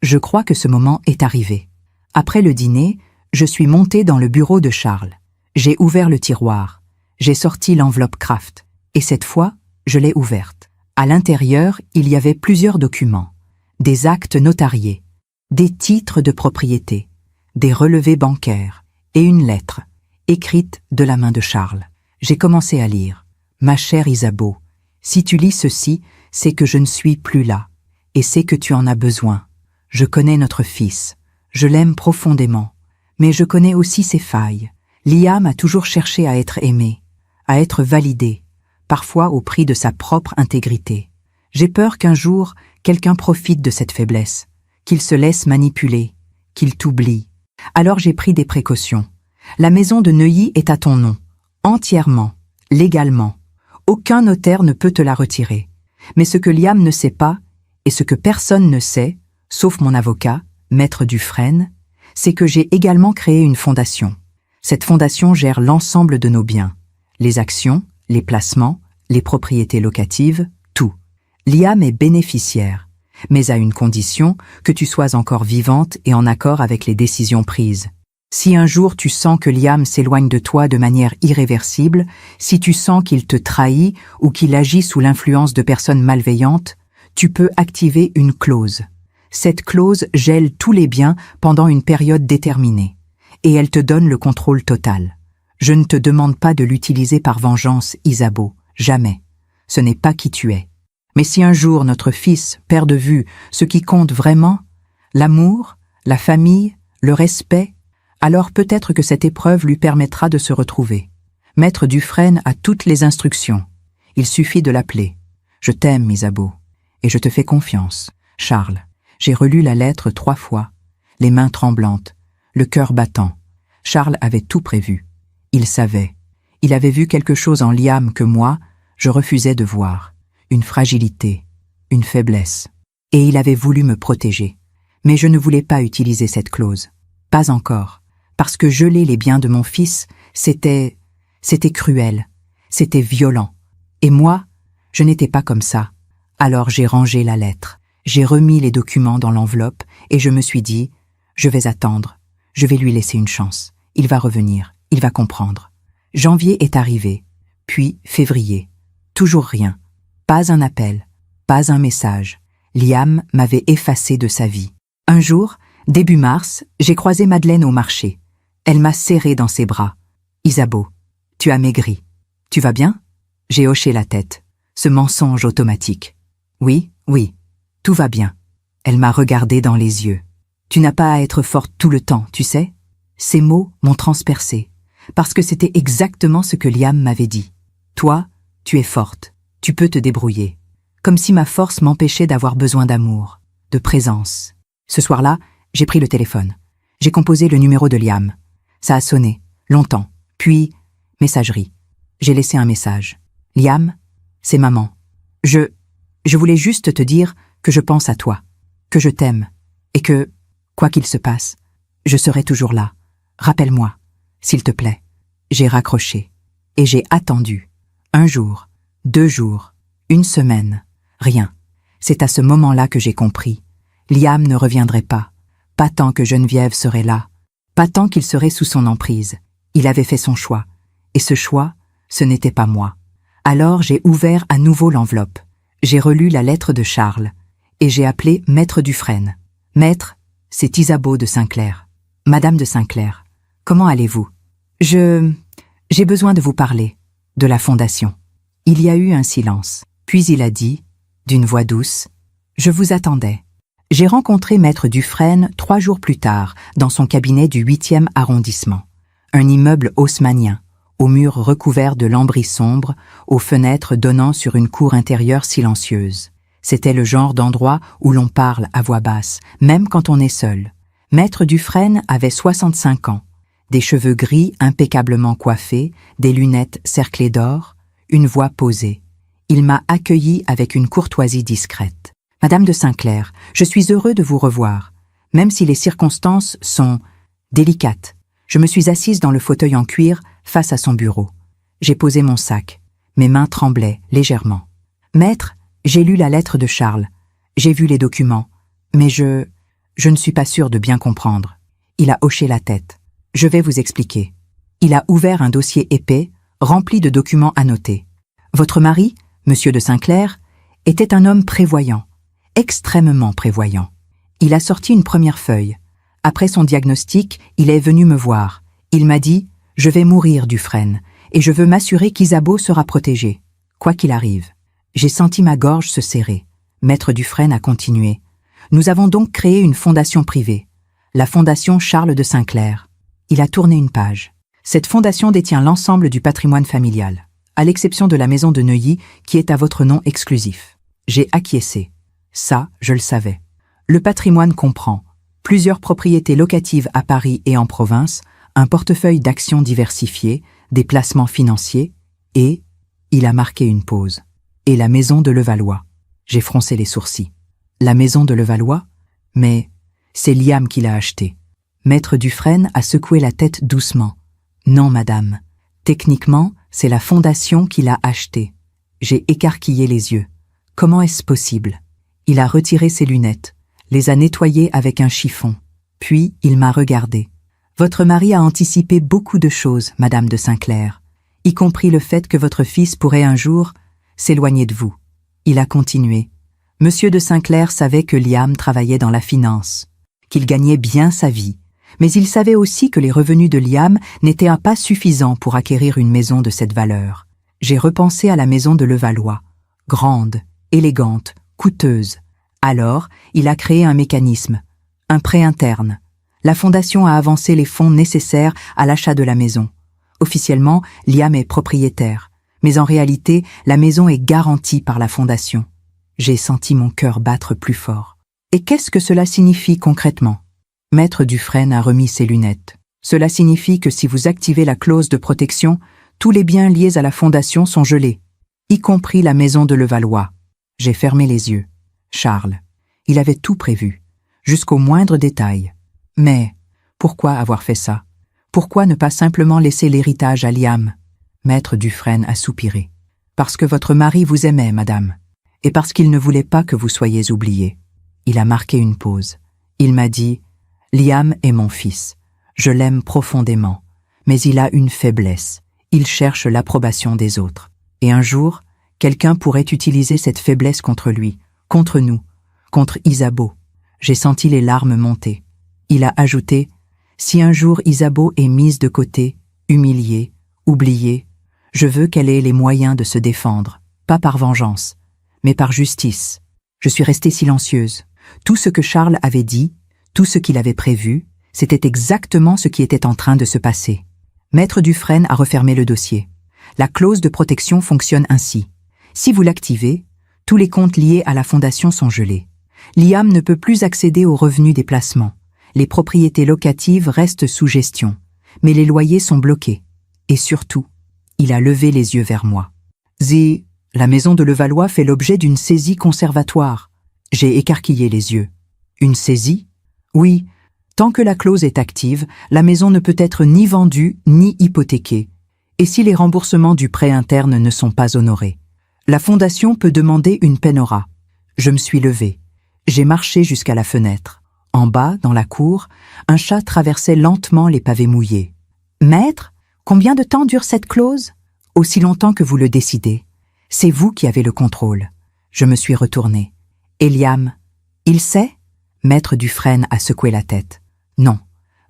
je crois que ce moment est arrivé. Après le dîner, je suis montée dans le bureau de Charles. J'ai ouvert le tiroir. J'ai sorti l'enveloppe Kraft. Et cette fois, je l'ai ouverte. À l'intérieur, il y avait plusieurs documents. Des actes notariés, des titres de propriété, des relevés bancaires et une lettre, écrite de la main de Charles. J'ai commencé à lire. Ma chère Isabeau, si tu lis ceci, c'est que je ne suis plus là, et c'est que tu en as besoin. Je connais notre fils, je l'aime profondément, mais je connais aussi ses failles. Liam a toujours cherché à être aimé, à être validé, parfois au prix de sa propre intégrité. J'ai peur qu'un jour, quelqu'un profite de cette faiblesse, qu'il se laisse manipuler, qu'il t'oublie. Alors j'ai pris des précautions. La maison de Neuilly est à ton nom, entièrement, légalement. Aucun notaire ne peut te la retirer. Mais ce que Liam ne sait pas, et ce que personne ne sait, sauf mon avocat, Maître Dufresne, c'est que j'ai également créé une fondation. Cette fondation gère l'ensemble de nos biens, les actions, les placements, les propriétés locatives, tout. Liam est bénéficiaire, mais à une condition que tu sois encore vivante et en accord avec les décisions prises. Si un jour tu sens que Liam s'éloigne de toi de manière irréversible, si tu sens qu'il te trahit ou qu'il agit sous l'influence de personnes malveillantes, tu peux activer une clause. Cette clause gèle tous les biens pendant une période déterminée, et elle te donne le contrôle total. Je ne te demande pas de l'utiliser par vengeance, Isabeau, jamais. Ce n'est pas qui tu es. Mais si un jour notre fils perd de vue ce qui compte vraiment, l'amour, la famille, le respect, alors peut-être que cette épreuve lui permettra de se retrouver. Maître Dufresne a toutes les instructions. Il suffit de l'appeler. Je t'aime, Isabeau, et je te fais confiance. Charles, j'ai relu la lettre 3 fois, les mains tremblantes, le cœur battant. Charles avait tout prévu. Il savait. Il avait vu quelque chose en Liam que moi, je refusais de voir. Une fragilité, une faiblesse. Et il avait voulu me protéger. Mais je ne voulais pas utiliser cette clause. Pas encore. Parce que geler les biens de mon fils, c'était cruel, c'était violent. Et moi, je n'étais pas comme ça. Alors j'ai rangé la lettre, j'ai remis les documents dans l'enveloppe et je me suis dit, je vais attendre, je vais lui laisser une chance. Il va revenir, il va comprendre. Janvier est arrivé, puis février. Toujours rien. Pas un appel, pas un message. Liam m'avait effacé de sa vie. Un jour, début mars, j'ai croisé Madeleine au marché. Elle m'a serré dans ses bras. « Isabeau, tu as maigri. Tu vas bien ?» J'ai hoché la tête. Ce mensonge automatique. « Oui, oui, tout va bien. » Elle m'a regardé dans les yeux. « Tu n'as pas à être forte tout le temps, tu sais ?» Ces mots m'ont transpercée, parce que c'était exactement ce que Liam m'avait dit. « Toi, tu es forte. Tu peux te débrouiller. » Comme si ma force m'empêchait d'avoir besoin d'amour, de présence. Ce soir-là, j'ai pris le téléphone. J'ai composé le numéro de Liam. Ça a sonné, longtemps. Puis, messagerie. J'ai laissé un message. « Liam, c'est maman. Je voulais juste te dire que je pense à toi, que je t'aime, et que, quoi qu'il se passe, je serai toujours là. Rappelle-moi, s'il te plaît. » J'ai raccroché. Et j'ai attendu. 1 jour, 2 jours, 1 semaine. Rien. C'est à ce moment-là que j'ai compris. Liam ne reviendrait pas. Pas tant que Geneviève serait là. Pas tant qu'il serait sous son emprise. Il avait fait son choix. Et ce choix, ce n'était pas moi. Alors j'ai ouvert à nouveau l'enveloppe. J'ai relu la lettre de Charles. Et j'ai appelé Maître Dufresne. « Maître, c'est Isabeau de Saint-Clair. Madame de Saint-Clair, comment allez-vous ? J'ai besoin de vous parler. De la fondation. » Il y a eu un silence. Puis il a dit, d'une voix douce, « Je vous attendais. » J'ai rencontré Maître Dufresne 3 jours plus tard, dans son cabinet du 8e arrondissement. Un immeuble haussmannien, aux murs recouverts de lambris sombres, aux fenêtres donnant sur une cour intérieure silencieuse. C'était le genre d'endroit où l'on parle à voix basse, même quand on est seul. Maître Dufresne avait 65 ans, des cheveux gris impeccablement coiffés, des lunettes cerclées d'or, une voix posée. Il m'a accueilli avec une courtoisie discrète. « Madame de Saint-Clair, je suis heureux de vous revoir, même si les circonstances sont délicates. » Je me suis assise dans le fauteuil en cuir face à son bureau. J'ai posé mon sac. Mes mains tremblaient légèrement. « Maître, j'ai lu la lettre de Charles. J'ai vu les documents. Mais je ne suis pas sûre de bien comprendre. » Il a hoché la tête. « Je vais vous expliquer. » Il a ouvert un dossier épais, rempli de documents annotés. « Votre mari, Monsieur de Saint-Clair, était un homme prévoyant, extrêmement prévoyant. Il a sorti une première feuille. Après son diagnostic, il est venu me voir. Il m'a dit « Je vais mourir, Dufresne, et je veux m'assurer qu'Isabeau sera protégée, quoi qu'il arrive. » J'ai senti ma gorge se serrer. Maître Dufresne a continué. « Nous avons donc créé une fondation privée, la Fondation Charles de Saint-Clair. » Il a tourné une page. Cette fondation détient l'ensemble du patrimoine familial, à l'exception de la maison de Neuilly qui est à votre nom exclusif. J'ai acquiescé. Ça, je le savais. Le patrimoine comprend plusieurs propriétés locatives à Paris et en province, un portefeuille d'actions diversifiées, des placements financiers et, il a marqué une pause, et la maison de Levallois. J'ai froncé les sourcils. La maison de Levallois ? Mais c'est Liam qui l'a achetée. Maître Dufresne a secoué la tête doucement. Non, madame. Techniquement, c'est la fondation qui l'a achetée. J'ai écarquillé les yeux. Comment est-ce possible ? Il a retiré ses lunettes, les a nettoyées avec un chiffon. Puis, il m'a regardé. Votre mari a anticipé beaucoup de choses, madame de Saint-Clair, y compris le fait que votre fils pourrait un jour s'éloigner de vous. Il a continué. Monsieur de Saint-Clair savait que Liam travaillait dans la finance, qu'il gagnait bien sa vie, mais il savait aussi que les revenus de Liam n'étaient pas suffisants pour acquérir une maison de cette valeur. J'ai repensé à la maison de Levallois, grande, élégante, coûteuse. Alors, il a créé un mécanisme, un prêt interne. La fondation a avancé les fonds nécessaires à l'achat de la maison. Officiellement, Liam est propriétaire, mais en réalité, la maison est garantie par la fondation. J'ai senti mon cœur battre plus fort. Et qu'est-ce que cela signifie concrètement ? Maître Dufresne a remis ses lunettes. Cela signifie que si vous activez la clause de protection, tous les biens liés à la fondation sont gelés, y compris la maison de Levallois. J'ai fermé les yeux. Charles, il avait tout prévu, jusqu'au moindre détail. Mais pourquoi avoir fait ça ? Pourquoi ne pas simplement laisser l'héritage à Liam ? Maître Dufresne a soupiré. Parce que votre mari vous aimait, madame, et parce qu'il ne voulait pas que vous soyez oubliée. Il a marqué une pause. Il m'a dit « Liam est mon fils. Je l'aime profondément, mais il a une faiblesse. Il cherche l'approbation des autres. Et un jour, Quelqu'un pourrait utiliser cette faiblesse contre lui, contre nous, contre Isabeau. J'ai senti les larmes monter. Il a ajouté « Si un jour Isabeau est mise de côté, humiliée, oubliée, je veux qu'elle ait les moyens de se défendre, pas par vengeance, mais par justice. » Je suis restée silencieuse. Tout ce que Charles avait dit, tout ce qu'il avait prévu, c'était exactement ce qui était en train de se passer. Maître Dufresne a refermé le dossier. La clause de protection fonctionne ainsi. Si vous l'activez, tous les comptes liés à la fondation sont gelés. Liam ne peut plus accéder aux revenus des placements. Les propriétés locatives restent sous gestion, mais les loyers sont bloqués. Et surtout, il a levé les yeux vers moi. La maison de Levallois fait l'objet d'une saisie conservatoire. J'ai écarquillé les yeux. Une saisie? Oui, tant que la clause est active, la maison ne peut être ni vendue ni hypothéquée. Et si les remboursements du prêt interne ne sont pas honorés, la fondation peut demander une pénora. Je me suis levée. J'ai marché jusqu'à la fenêtre. En bas, dans la cour, un chat traversait lentement les pavés mouillés. « Maître, combien de temps dure cette clause ?»« Aussi longtemps que vous le décidez. C'est vous qui avez le contrôle. » Je me suis retournée. « Et Liam, il sait ?» Maître Dufresne a secoué la tête. « Non,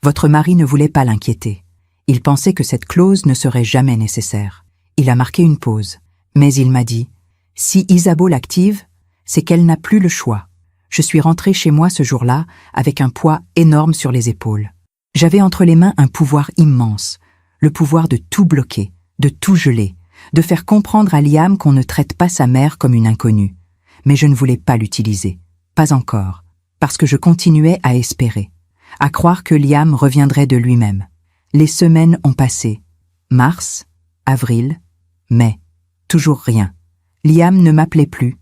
votre mari ne voulait pas l'inquiéter. Il pensait que cette clause ne serait jamais nécessaire. Il a marqué une pause. Mais il m'a dit, si Isabeau l'active, c'est qu'elle n'a plus le choix. Je suis rentrée chez moi ce jour-là avec un poids énorme sur les épaules. J'avais entre les mains un pouvoir immense, le pouvoir de tout bloquer, de tout geler, de faire comprendre à Liam qu'on ne traite pas sa mère comme une inconnue. Mais je ne voulais pas l'utiliser, pas encore, parce que je continuais à espérer, à croire que Liam reviendrait de lui-même. Les semaines ont passé. Mars, avril, mai. Toujours rien. Liam ne m'appelait plus,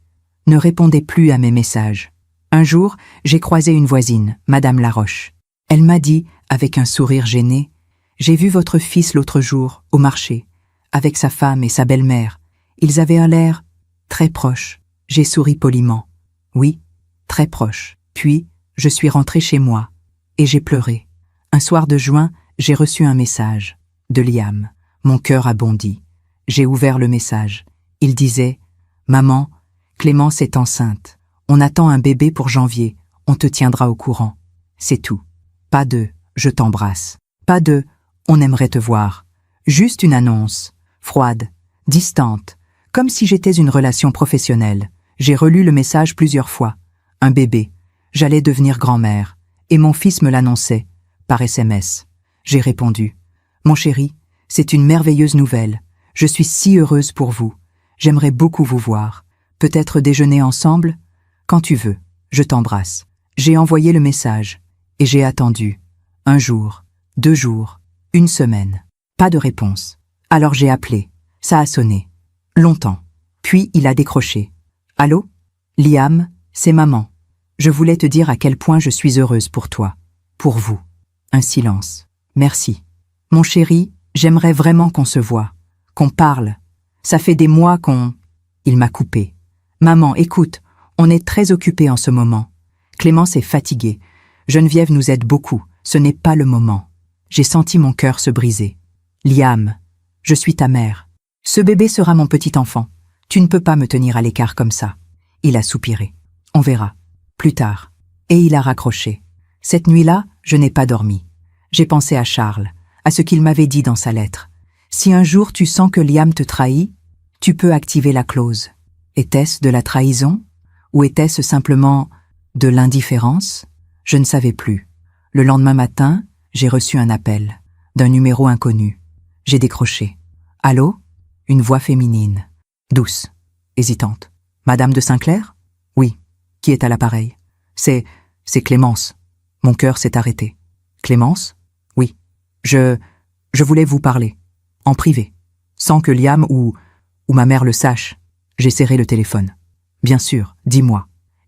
ne répondait plus à mes messages. Un jour, j'ai croisé une voisine, Madame Laroche. Elle m'a dit, avec un sourire gêné, « J'ai vu votre fils l'autre jour, au marché, avec sa femme et sa belle-mère. Ils avaient un l'air très proche. » J'ai souri poliment. « Oui, très proche. » Puis, je suis rentrée chez moi, et j'ai pleuré. Un soir de juin, j'ai reçu un message, de Liam. Mon cœur a bondi. J'ai ouvert le message. Il disait « Maman, Clémence est enceinte. On attend un bébé pour janvier. On te tiendra au courant. » C'est tout. Pas de « je t'embrasse ». Pas de « on aimerait te voir ». Juste une annonce, froide, distante, comme si j'étais une relation professionnelle. J'ai relu le message plusieurs fois. Un bébé. J'allais devenir grand-mère. Et mon fils me l'annonçait, par SMS. J'ai répondu « Mon chéri, c'est une merveilleuse nouvelle. Je suis si heureuse pour vous. J'aimerais beaucoup vous voir. Peut-être déjeuner ensemble? Quand tu veux. Je t'embrasse. » J'ai envoyé le message. Et j'ai attendu. 1 jour, 2 jours, 1 semaine. Pas de réponse. Alors j'ai appelé. Ça a sonné. Longtemps. Puis il a décroché. « Allô? Liam, c'est maman. Je voulais te dire à quel point je suis heureuse pour toi. Pour vous. » Un silence. « Merci. Mon chéri, j'aimerais vraiment qu'on se voie. Qu'on parle. Ça fait des mois qu'on... » Il m'a coupé. « Maman, écoute, on est très occupés en ce moment. Clémence est fatiguée. Geneviève nous aide beaucoup. Ce n'est pas le moment. » J'ai senti mon cœur se briser. « Liam, je suis ta mère. Ce bébé sera mon petit enfant. Tu ne peux pas me tenir à l'écart comme ça. » Il a soupiré. « On verra. Plus tard. » Et il a raccroché. Cette nuit-là, je n'ai pas dormi. J'ai pensé à Charles, à ce qu'il m'avait dit dans sa lettre. Si un jour tu sens que Liam te trahit, tu peux activer la clause. Était-ce de la trahison? Ou était-ce simplement de l'indifférence? Je ne savais plus. Le lendemain matin, j'ai reçu un appel, d'un numéro inconnu. J'ai décroché. « Allô ?» Une voix féminine, douce, hésitante. « Madame de Saint-Clair ?»« Oui. Qui est à l'appareil ?»« C'est Clémence. » Mon cœur s'est arrêté. « Clémence ?» ?»« Oui. Je voulais vous parler. En privé. Sans que Liam ou ma mère le sache. » J'ai serré le téléphone. « Bien sûr, dis-moi. »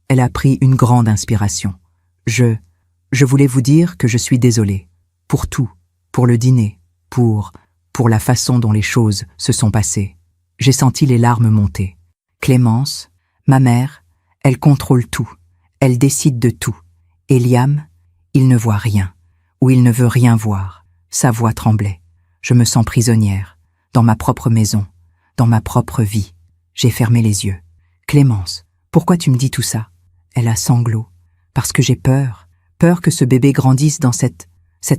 Elle a pris une grande inspiration. « Je voulais vous dire que je suis désolée. Pour tout. Pour le dîner. Pour la façon dont les choses se sont passées. » J'ai senti les larmes monter. Clémence, ma mère, elle contrôle tout. Elle décide de tout. Et Liam, il ne voit rien. Ou il ne veut rien voir. Sa voix tremblait. Je me sens prisonnière. Dans ma propre maison. Dans ma propre vie. J'ai fermé les yeux. Clémence, pourquoi tu me dis tout ça? Elle a sanglot. Parce que j'ai peur. Peur que ce bébé grandisse dans cette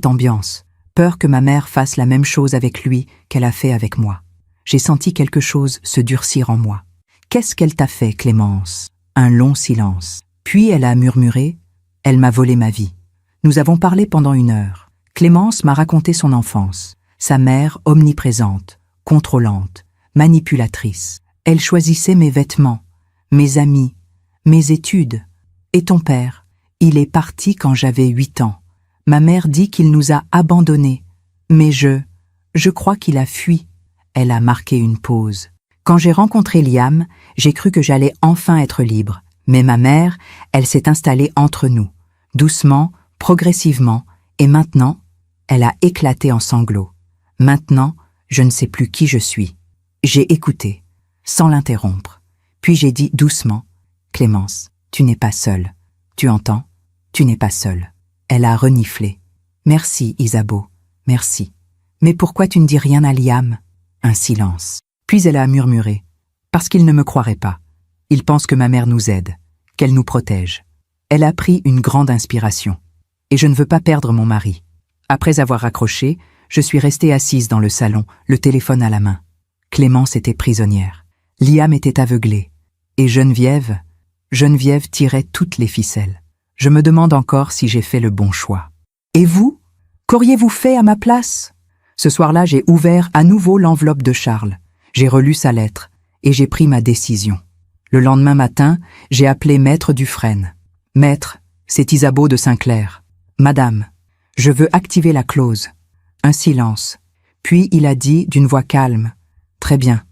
ambiance. Peur que ma mère fasse la même chose avec lui qu'elle a fait avec moi. J'ai senti quelque chose se durcir en moi. Qu'est-ce qu'elle t'a fait, Clémence? Un long silence. Puis elle a murmuré, elle m'a volé ma vie. Nous avons parlé pendant 1 heure. Clémence m'a raconté son enfance. Sa mère omniprésente, contrôlante, manipulatrice. Elle choisissait mes vêtements, mes amis, mes études. Et ton père? Il est parti quand j'avais 8 ans. Ma mère dit qu'il nous a abandonnés. Mais je crois qu'il a fui. Elle a marqué une pause. Quand j'ai rencontré Liam, j'ai cru que j'allais enfin être libre. Mais ma mère, elle s'est installée entre nous. Doucement, progressivement, et maintenant, elle a éclaté en sanglots. Maintenant, je ne sais plus qui je suis. J'ai écouté, sans l'interrompre. Puis j'ai dit doucement, « Clémence, tu n'es pas seule. Tu entends? Tu n'es pas seule. » Elle a reniflé. « Merci, Isabeau, merci. Mais pourquoi tu ne dis rien à Liam ?» Un silence. Puis elle a murmuré. « Parce qu'il ne me croirait pas. Il pense que ma mère nous aide, qu'elle nous protège. » Elle a pris une grande inspiration. Et je ne veux pas perdre mon mari. Après avoir raccroché, je suis restée assise dans le salon, le téléphone à la main. Clémence était prisonnière. Liam était aveuglé. Et Geneviève tirait toutes les ficelles. Je me demande encore si j'ai fait le bon choix. Et vous? Qu'auriez-vous fait à ma place? Ce soir-là, j'ai ouvert à nouveau l'enveloppe de Charles. J'ai relu sa lettre et j'ai pris ma décision. Le lendemain matin, j'ai appelé Maître Dufresne. « Maître, c'est Isabeau de Saint-Clair. Madame, je veux activer la clause. » Un silence. Puis il a dit d'une voix calme. « Très bien,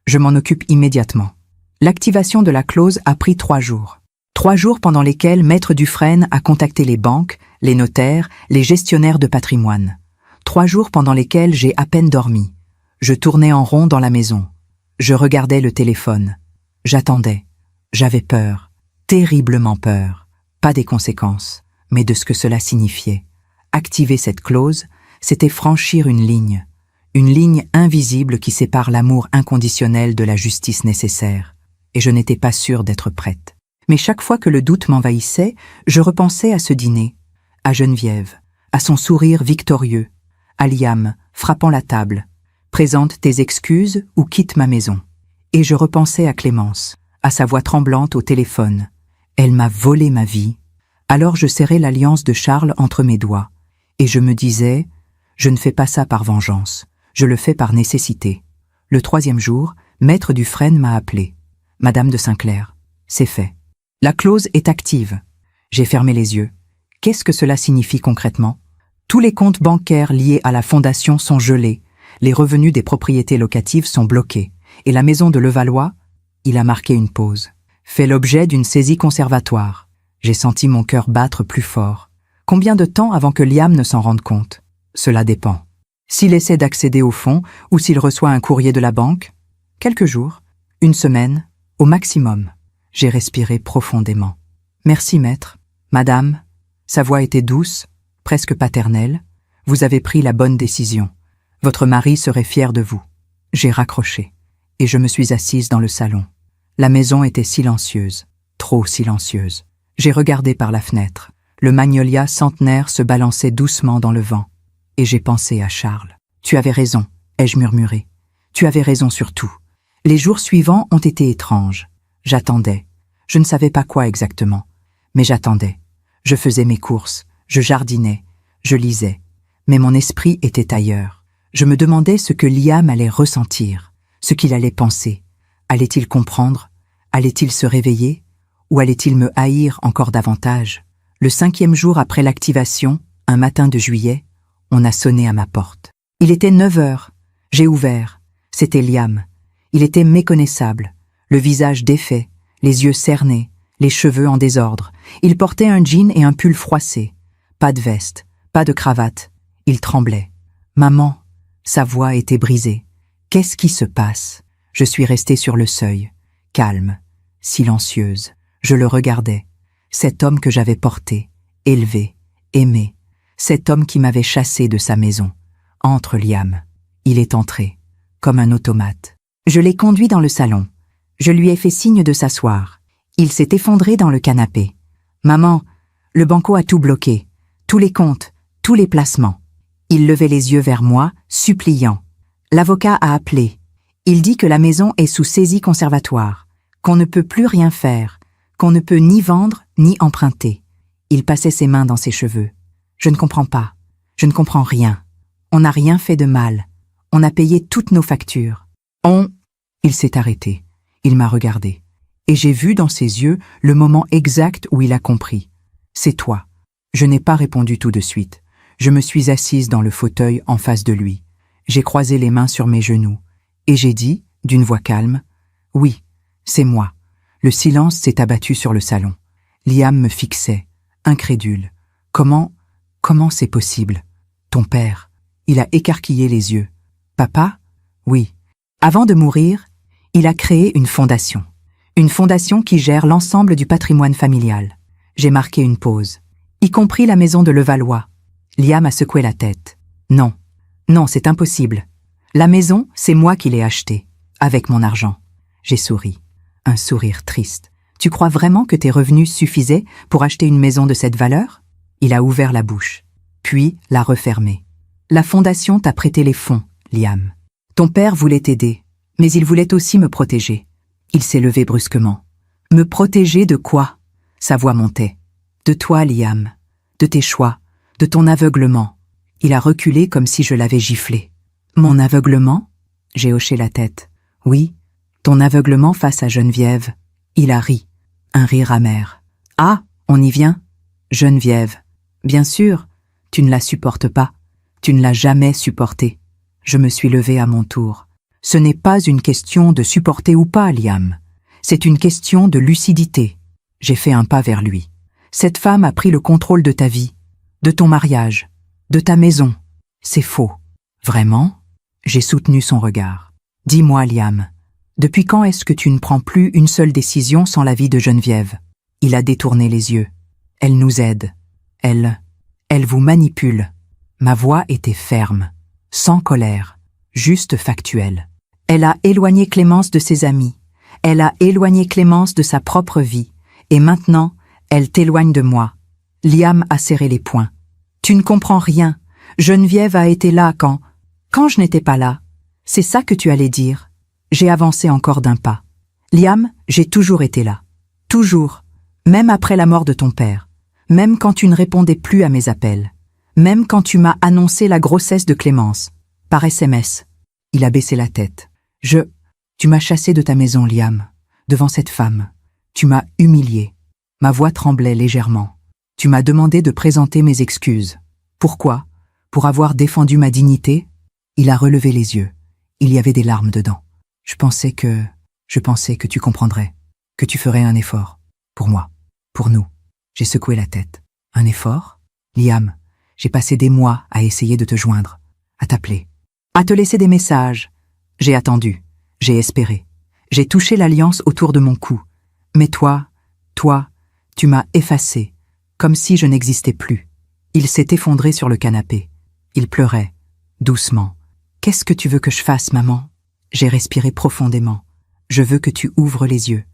je m'en occupe immédiatement. » L'activation de la clause a pris 3 jours. 3 jours pendant lesquels Maître Dufresne a contacté les banques, les notaires, les gestionnaires de patrimoine. 3 jours pendant lesquels j'ai à peine dormi. Je tournais en rond dans la maison. Je regardais le téléphone. J'attendais. J'avais peur. Terriblement peur. Pas des conséquences, mais de ce que cela signifiait. Activer cette clause, c'était franchir une ligne invisible qui sépare l'amour inconditionnel de la justice nécessaire. Et je n'étais pas sûre d'être prête. Mais chaque fois que le doute m'envahissait, je repensais à ce dîner, à Geneviève, à son sourire victorieux, à Liam, frappant la table. « Présente tes excuses ou quitte ma maison. » Et je repensais à Clémence, à sa voix tremblante au téléphone. Elle m'a volé ma vie. Alors je serrais l'alliance de Charles entre mes doigts. Et je me disais, je ne fais pas ça par vengeance, je le fais par nécessité. Le 3e jour, Maître Dufresne m'a appelé. « Madame de Saint-Clair, c'est fait. La clause est active. » J'ai fermé les yeux. Qu'est-ce que cela signifie concrètement? Tous les comptes bancaires liés à la fondation sont gelés, les revenus des propriétés locatives sont bloqués, et la maison de Levallois, il a marqué une pause, fait l'objet d'une saisie conservatoire. J'ai senti mon cœur battre plus fort. Combien de temps avant que Liam ne s'en rende compte? Cela dépend. S'il essaie d'accéder au fonds ou s'il reçoit un courrier de la banque? Quelques jours, 1 semaine, au maximum. J'ai respiré profondément. « Merci, maître. Madame, sa voix était douce, presque paternelle. Vous avez pris la bonne décision. Votre mari serait fier de vous. » J'ai raccroché et je me suis assise dans le salon. La maison était silencieuse, trop silencieuse. J'ai regardé par la fenêtre. Le magnolia centenaire se balançait doucement dans le vent. Et j'ai pensé à Charles. « Tu avais raison, » ai-je murmuré. « Tu avais raison sur tout. » Les jours suivants ont été étranges. J'attendais. Je ne savais pas quoi exactement, mais j'attendais. Je faisais mes courses, je jardinais, je lisais. Mais mon esprit était ailleurs. Je me demandais ce que Liam allait ressentir, ce qu'il allait penser. Allait-il comprendre? Allait-il se réveiller? Ou allait-il me haïr encore davantage? Le 5e jour après l'activation, un matin de juillet, on a sonné à ma porte. Il était 9 heures. J'ai ouvert. C'était Liam. Il était méconnaissable, le visage défait, les yeux cernés, les cheveux en désordre. Il portait un jean et un pull froissé. Pas de veste, pas de cravate. Il tremblait. « Maman !» Sa voix était brisée. « Qu'est-ce qui se passe ?» Je suis restée sur le seuil, calme, silencieuse. Je le regardais. Cet homme que j'avais porté, élevé, aimé. Cet homme qui m'avait chassée de sa maison. Entre, Liam. Il est entré, comme un automate. Je l'ai conduit dans le salon. Je lui ai fait signe de s'asseoir. Il s'est effondré dans le canapé. Maman, le banco a tout bloqué. Tous les comptes, tous les placements. Il levait les yeux vers moi, suppliant. L'avocat a appelé. Il dit que la maison est sous saisie conservatoire, qu'on ne peut plus rien faire, qu'on ne peut ni vendre ni emprunter. Il passait ses mains dans ses cheveux. Je ne comprends pas. Je ne comprends rien. On n'a rien fait de mal. On a payé toutes nos factures. Il s'est arrêté. Il m'a regardé. Et j'ai vu dans ses yeux le moment exact où il a compris. C'est toi. Je n'ai pas répondu tout de suite. Je me suis assise dans le fauteuil en face de lui. J'ai croisé les mains sur mes genoux. Et j'ai dit, d'une voix calme, « Oui, c'est moi. » Le silence s'est abattu sur le salon. Liam me fixait, incrédule. Comment c'est possible? Ton père. Il a écarquillé les yeux. Papa? Oui. Avant de mourir, il a créé une fondation. Une fondation qui gère l'ensemble du patrimoine familial. J'ai marqué une pause. Y compris la maison de Levallois. Liam a secoué la tête. Non, c'est impossible. La maison, c'est moi qui l'ai achetée, avec mon argent. J'ai souri. Un sourire triste. Tu crois vraiment que tes revenus suffisaient pour acheter une maison de cette valeur? Il a ouvert la bouche, puis l'a refermée. La fondation t'a prêté les fonds, Liam. Ton père voulait t'aider, mais il voulait aussi me protéger. Il s'est levé brusquement. Me protéger de quoi? Sa voix montait. De toi, Liam. De tes choix, de ton aveuglement. Il a reculé comme si je l'avais giflé. Mon aveuglement? J'ai hoché la tête. Oui, ton aveuglement face à Geneviève. Il a ri. Un rire amer. Ah, on y vient? Geneviève. Bien sûr, tu ne la supportes pas. Tu ne l'as jamais supportée. Je me suis levée à mon tour. Ce n'est pas une question de supporter ou pas, Liam. C'est une question de lucidité. J'ai fait un pas vers lui. Cette femme a pris le contrôle de ta vie, de ton mariage, de ta maison. C'est faux. Vraiment? J'ai soutenu son regard. Dis-moi, Liam, depuis quand est-ce que tu ne prends plus une seule décision sans l'avis de Geneviève? Il a détourné les yeux. Elle nous aide. Elle vous manipule. Ma voix était ferme, sans colère, juste factuelle. Elle a éloigné Clémence de ses amis. Elle a éloigné Clémence de sa propre vie. Et maintenant, elle t'éloigne de moi. Liam a serré les poings. Tu ne comprends rien. Geneviève a été là quand je n'étais pas là. C'est ça que tu allais dire. J'ai avancé encore d'un pas. Liam, j'ai toujours été là. Toujours. Même après la mort de ton père. Même quand tu ne répondais plus à mes appels. Même quand tu m'as annoncé la grossesse de Clémence. Par SMS. Il a baissé la tête. Tu m'as chassé de ta maison, Liam. Devant cette femme. Tu m'as humilié. Ma voix tremblait légèrement. Tu m'as demandé de présenter mes excuses. Pourquoi? Pour avoir défendu ma dignité? Il a relevé les yeux. Il y avait des larmes dedans. Je pensais que tu comprendrais. Que tu ferais un effort. Pour moi. Pour nous. J'ai secoué la tête. Un effort? Liam, j'ai passé des mois à essayer de te joindre. À t'appeler. À te laisser des messages. J'ai attendu. J'ai espéré. J'ai touché l'alliance autour de mon cou. Mais toi, tu m'as effacé, comme si je n'existais plus. Il s'est effondré sur le canapé. Il pleurait, doucement. Qu'est-ce que tu veux que je fasse, maman? J'ai respiré profondément. Je veux que tu ouvres les yeux.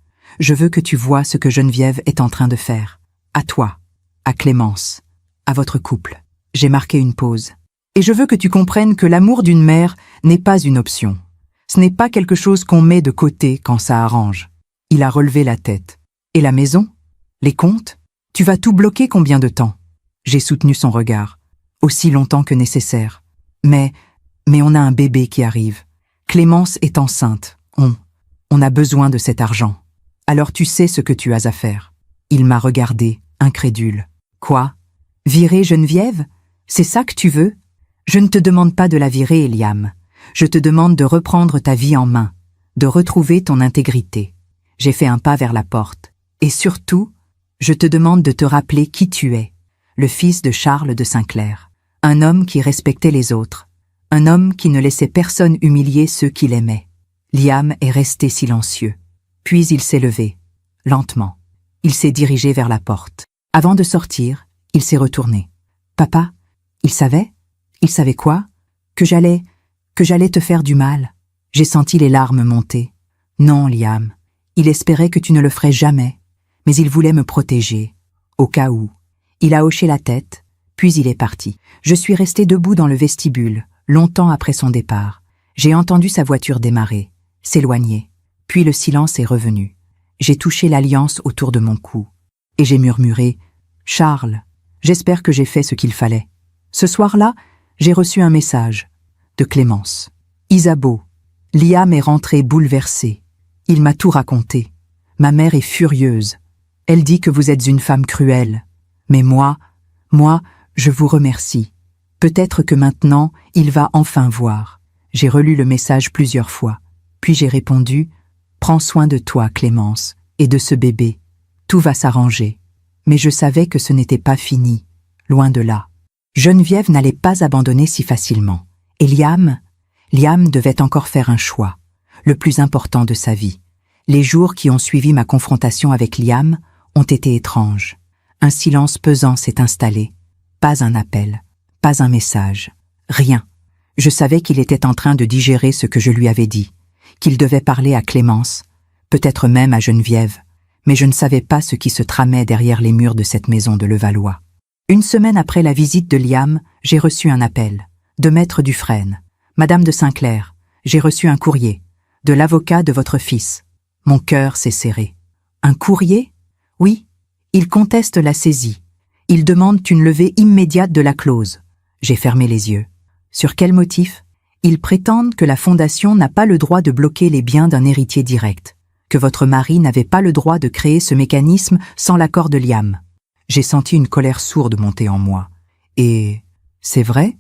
Je veux que tu vois ce que Geneviève est en train de faire. À toi, à Clémence, à votre couple. J'ai marqué une pause. Et je veux que tu comprennes que l'amour d'une mère n'est pas une option. Ce n'est pas quelque chose qu'on met de côté quand ça arrange. Il a relevé la tête. Et la maison? Les comptes? Tu vas tout bloquer combien de temps? J'ai soutenu son regard. Aussi longtemps que nécessaire. Mais on a un bébé qui arrive. Clémence est enceinte. On a besoin de cet argent. Alors tu sais ce que tu as à faire. Il m'a regardé, incrédule. Quoi? Virer Geneviève? C'est ça que tu veux? Je ne te demande pas de la virer, Liam. Je te demande de reprendre ta vie en main, de retrouver ton intégrité. J'ai fait un pas vers la porte. Et surtout, je te demande de te rappeler qui tu es, le fils de Charles de Saint-Clair. Un homme qui respectait les autres. Un homme qui ne laissait personne humilier ceux qui l'aimaient. Liam est resté silencieux. Puis il s'est levé, lentement. Il s'est dirigé vers la porte. Avant de sortir, il s'est retourné. Papa, il savait? Il savait quoi? Que j'allais te faire du mal. J'ai senti les larmes monter. Non, Liam, Il espérait que tu ne le ferais jamais, mais il voulait me protéger, au cas où. Il a hoché la tête, puis il est parti. Je suis restée debout dans le vestibule, longtemps après son départ. J'ai entendu sa voiture démarrer, s'éloigner, puis le silence est revenu. J'ai touché l'alliance autour de mon cou, et j'ai murmuré « Charles, j'espère que j'ai fait ce qu'il fallait. » Ce soir-là, j'ai reçu un message de Clémence. « Isabeau, Liam est rentré bouleversé. Il m'a tout raconté. Ma mère est furieuse. Elle dit que vous êtes une femme cruelle. Mais moi, je vous remercie. Peut-être que maintenant, il va enfin voir. » J'ai relu le message plusieurs fois. Puis j'ai répondu « Prends soin de toi, Clémence, et de ce bébé. Tout va s'arranger. » Mais je savais que ce n'était pas fini. Loin de là. Geneviève n'allait pas abandonner si facilement. Et Liam devait encore faire un choix, le plus important de sa vie. Les jours qui ont suivi ma confrontation avec Liam ont été étranges. Un silence pesant s'est installé. Pas un appel, pas un message, rien. Je savais qu'il était en train de digérer ce que je lui avais dit, qu'il devait parler à Clémence, peut-être même à Geneviève, mais je ne savais pas ce qui se tramait derrière les murs de cette maison de Levallois. Une semaine après la visite de Liam, j'ai reçu un appel, de Maître Dufresne. « Madame de Saint-Clair, j'ai reçu un courrier, de l'avocat de votre fils. » Mon cœur s'est serré. « Un courrier ? » ?»« Oui, il conteste la saisie. Il demande une levée immédiate de la clause. » J'ai fermé les yeux. « Sur quel motif ? » ?»« Ils prétendent que la Fondation n'a pas le droit de bloquer les biens d'un héritier direct, que votre mari n'avait pas le droit de créer ce mécanisme sans l'accord de Liam. » J'ai senti une colère sourde monter en moi. « Et c'est vrai ?»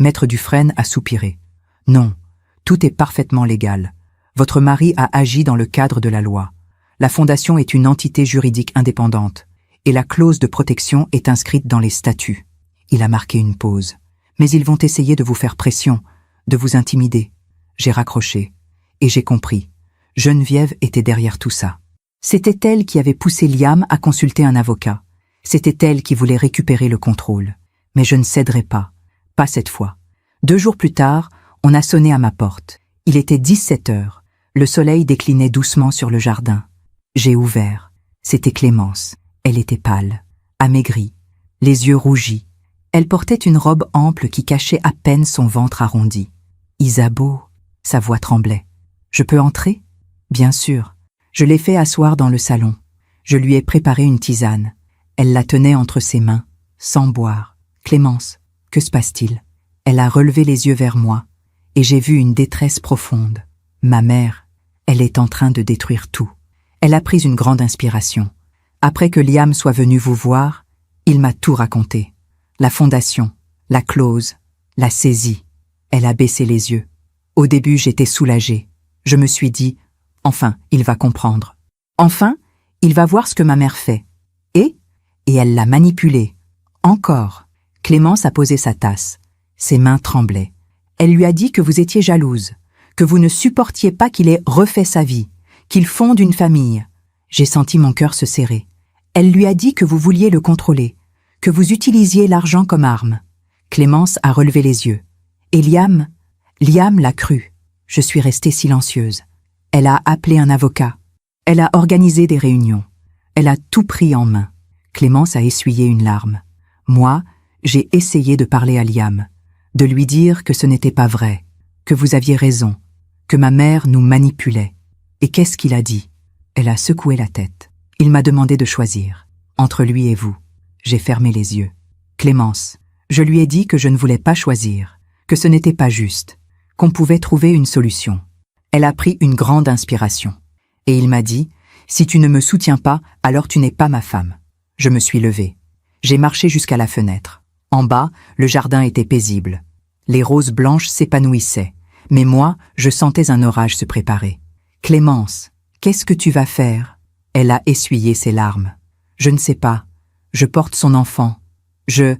Maître Dufresne a soupiré. « Non, tout est parfaitement légal. Votre mari a agi dans le cadre de la loi. La Fondation est une entité juridique indépendante, et la clause de protection est inscrite dans les statuts. » Il a marqué une pause. « Mais ils vont essayer de vous faire pression, de vous intimider. » J'ai raccroché, et j'ai compris. Geneviève était derrière tout ça. C'était elle qui avait poussé Liam à consulter un avocat. C'était elle qui voulait récupérer le contrôle. Mais je ne céderai pas. Pas cette fois. 2 jours plus tard, on a sonné à ma porte. Il était 17 heures. Le soleil déclinait doucement sur le jardin. J'ai ouvert. C'était Clémence. Elle était pâle, amaigrie, les yeux rougis. Elle portait une robe ample qui cachait à peine son ventre arrondi. « Isabeau !» Sa voix tremblait. « Je peux entrer ?» Bien sûr. Je l'ai fait asseoir dans le salon. Je lui ai préparé une tisane. Elle la tenait entre ses mains, sans boire. « Clémence, que se passe-t-il ?» Elle a relevé les yeux vers moi, et j'ai vu une détresse profonde. Ma mère, elle est en train de détruire tout. Elle a pris une grande inspiration. Après que Liam soit venu vous voir, il m'a tout raconté. La fondation, la clause, la saisie. Elle a baissé les yeux. Au début, j'étais soulagée. Je me suis dit, enfin, il va comprendre. Enfin, il va voir ce que ma mère fait. Et elle l'a manipulé. Encore. Clémence a posé sa tasse. Ses mains tremblaient. Elle lui a dit que vous étiez jalouse, que vous ne supportiez pas qu'il ait refait sa vie, qu'il fonde une famille. J'ai senti mon cœur se serrer. Elle lui a dit que vous vouliez le contrôler, que vous utilisiez l'argent comme arme. Clémence a relevé les yeux. Et Liam l'a cru. Je suis restée silencieuse. Elle a appelé un avocat. Elle a organisé des réunions. Elle a tout pris en main. Clémence a essuyé une larme. Moi, j'ai essayé de parler à Liam, de lui dire que ce n'était pas vrai, que vous aviez raison, que ma mère nous manipulait. Et qu'est-ce qu'il a dit? Elle a secoué la tête. Il m'a demandé de choisir, entre lui et vous. J'ai fermé les yeux. Clémence, je lui ai dit que je ne voulais pas choisir, que ce n'était pas juste, qu'on pouvait trouver une solution. Elle a pris une grande inspiration. Et il m'a dit, si tu ne me soutiens pas, alors tu n'es pas ma femme. Je me suis levée. J'ai marché jusqu'à la fenêtre. En bas, le jardin était paisible. Les roses blanches s'épanouissaient, mais moi, je sentais un orage se préparer. Clémence, qu'est-ce que tu vas faire? Elle a essuyé ses larmes. Je ne sais pas. Je porte son enfant. Je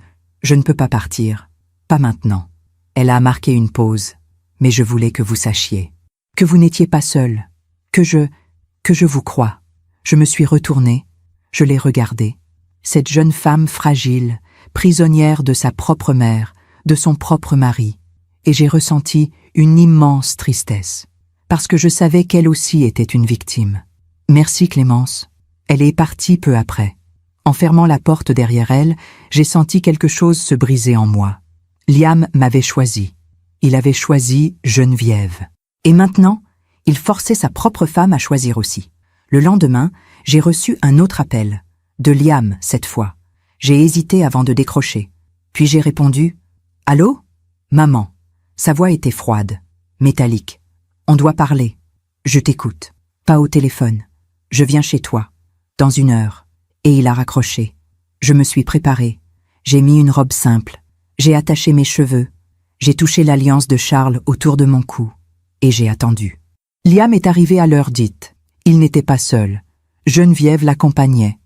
ne peux pas partir. Pas maintenant. Elle a marqué une pause. Mais je voulais que vous sachiez. Que vous n'étiez pas seul. Que je vous crois. Je me suis retournée. Je l'ai regardée. Cette jeune femme fragile, prisonnière de sa propre mère, de son propre mari. Et j'ai ressenti une immense tristesse. Parce que je savais qu'elle aussi était une victime. Merci Clémence. Elle est partie peu après. En fermant la porte derrière elle, j'ai senti quelque chose se briser en moi. Liam m'avait choisi. Il avait choisi Geneviève. Et maintenant, il forçait sa propre femme à choisir aussi. Le lendemain, j'ai reçu un autre appel. De Liam, cette fois. J'ai hésité avant de décrocher. Puis j'ai répondu « Allô ? Maman ?» Sa voix était froide, métallique. « On doit parler. Je t'écoute. Pas au téléphone. Je viens chez toi. Dans 1 heure. » Et il a raccroché. Je me suis préparée. J'ai mis une robe simple. J'ai attaché mes cheveux. J'ai touché l'alliance de Charles autour de mon cou. Et j'ai attendu. Liam est arrivé à l'heure dite. Il n'était pas seul. Geneviève l'accompagnait.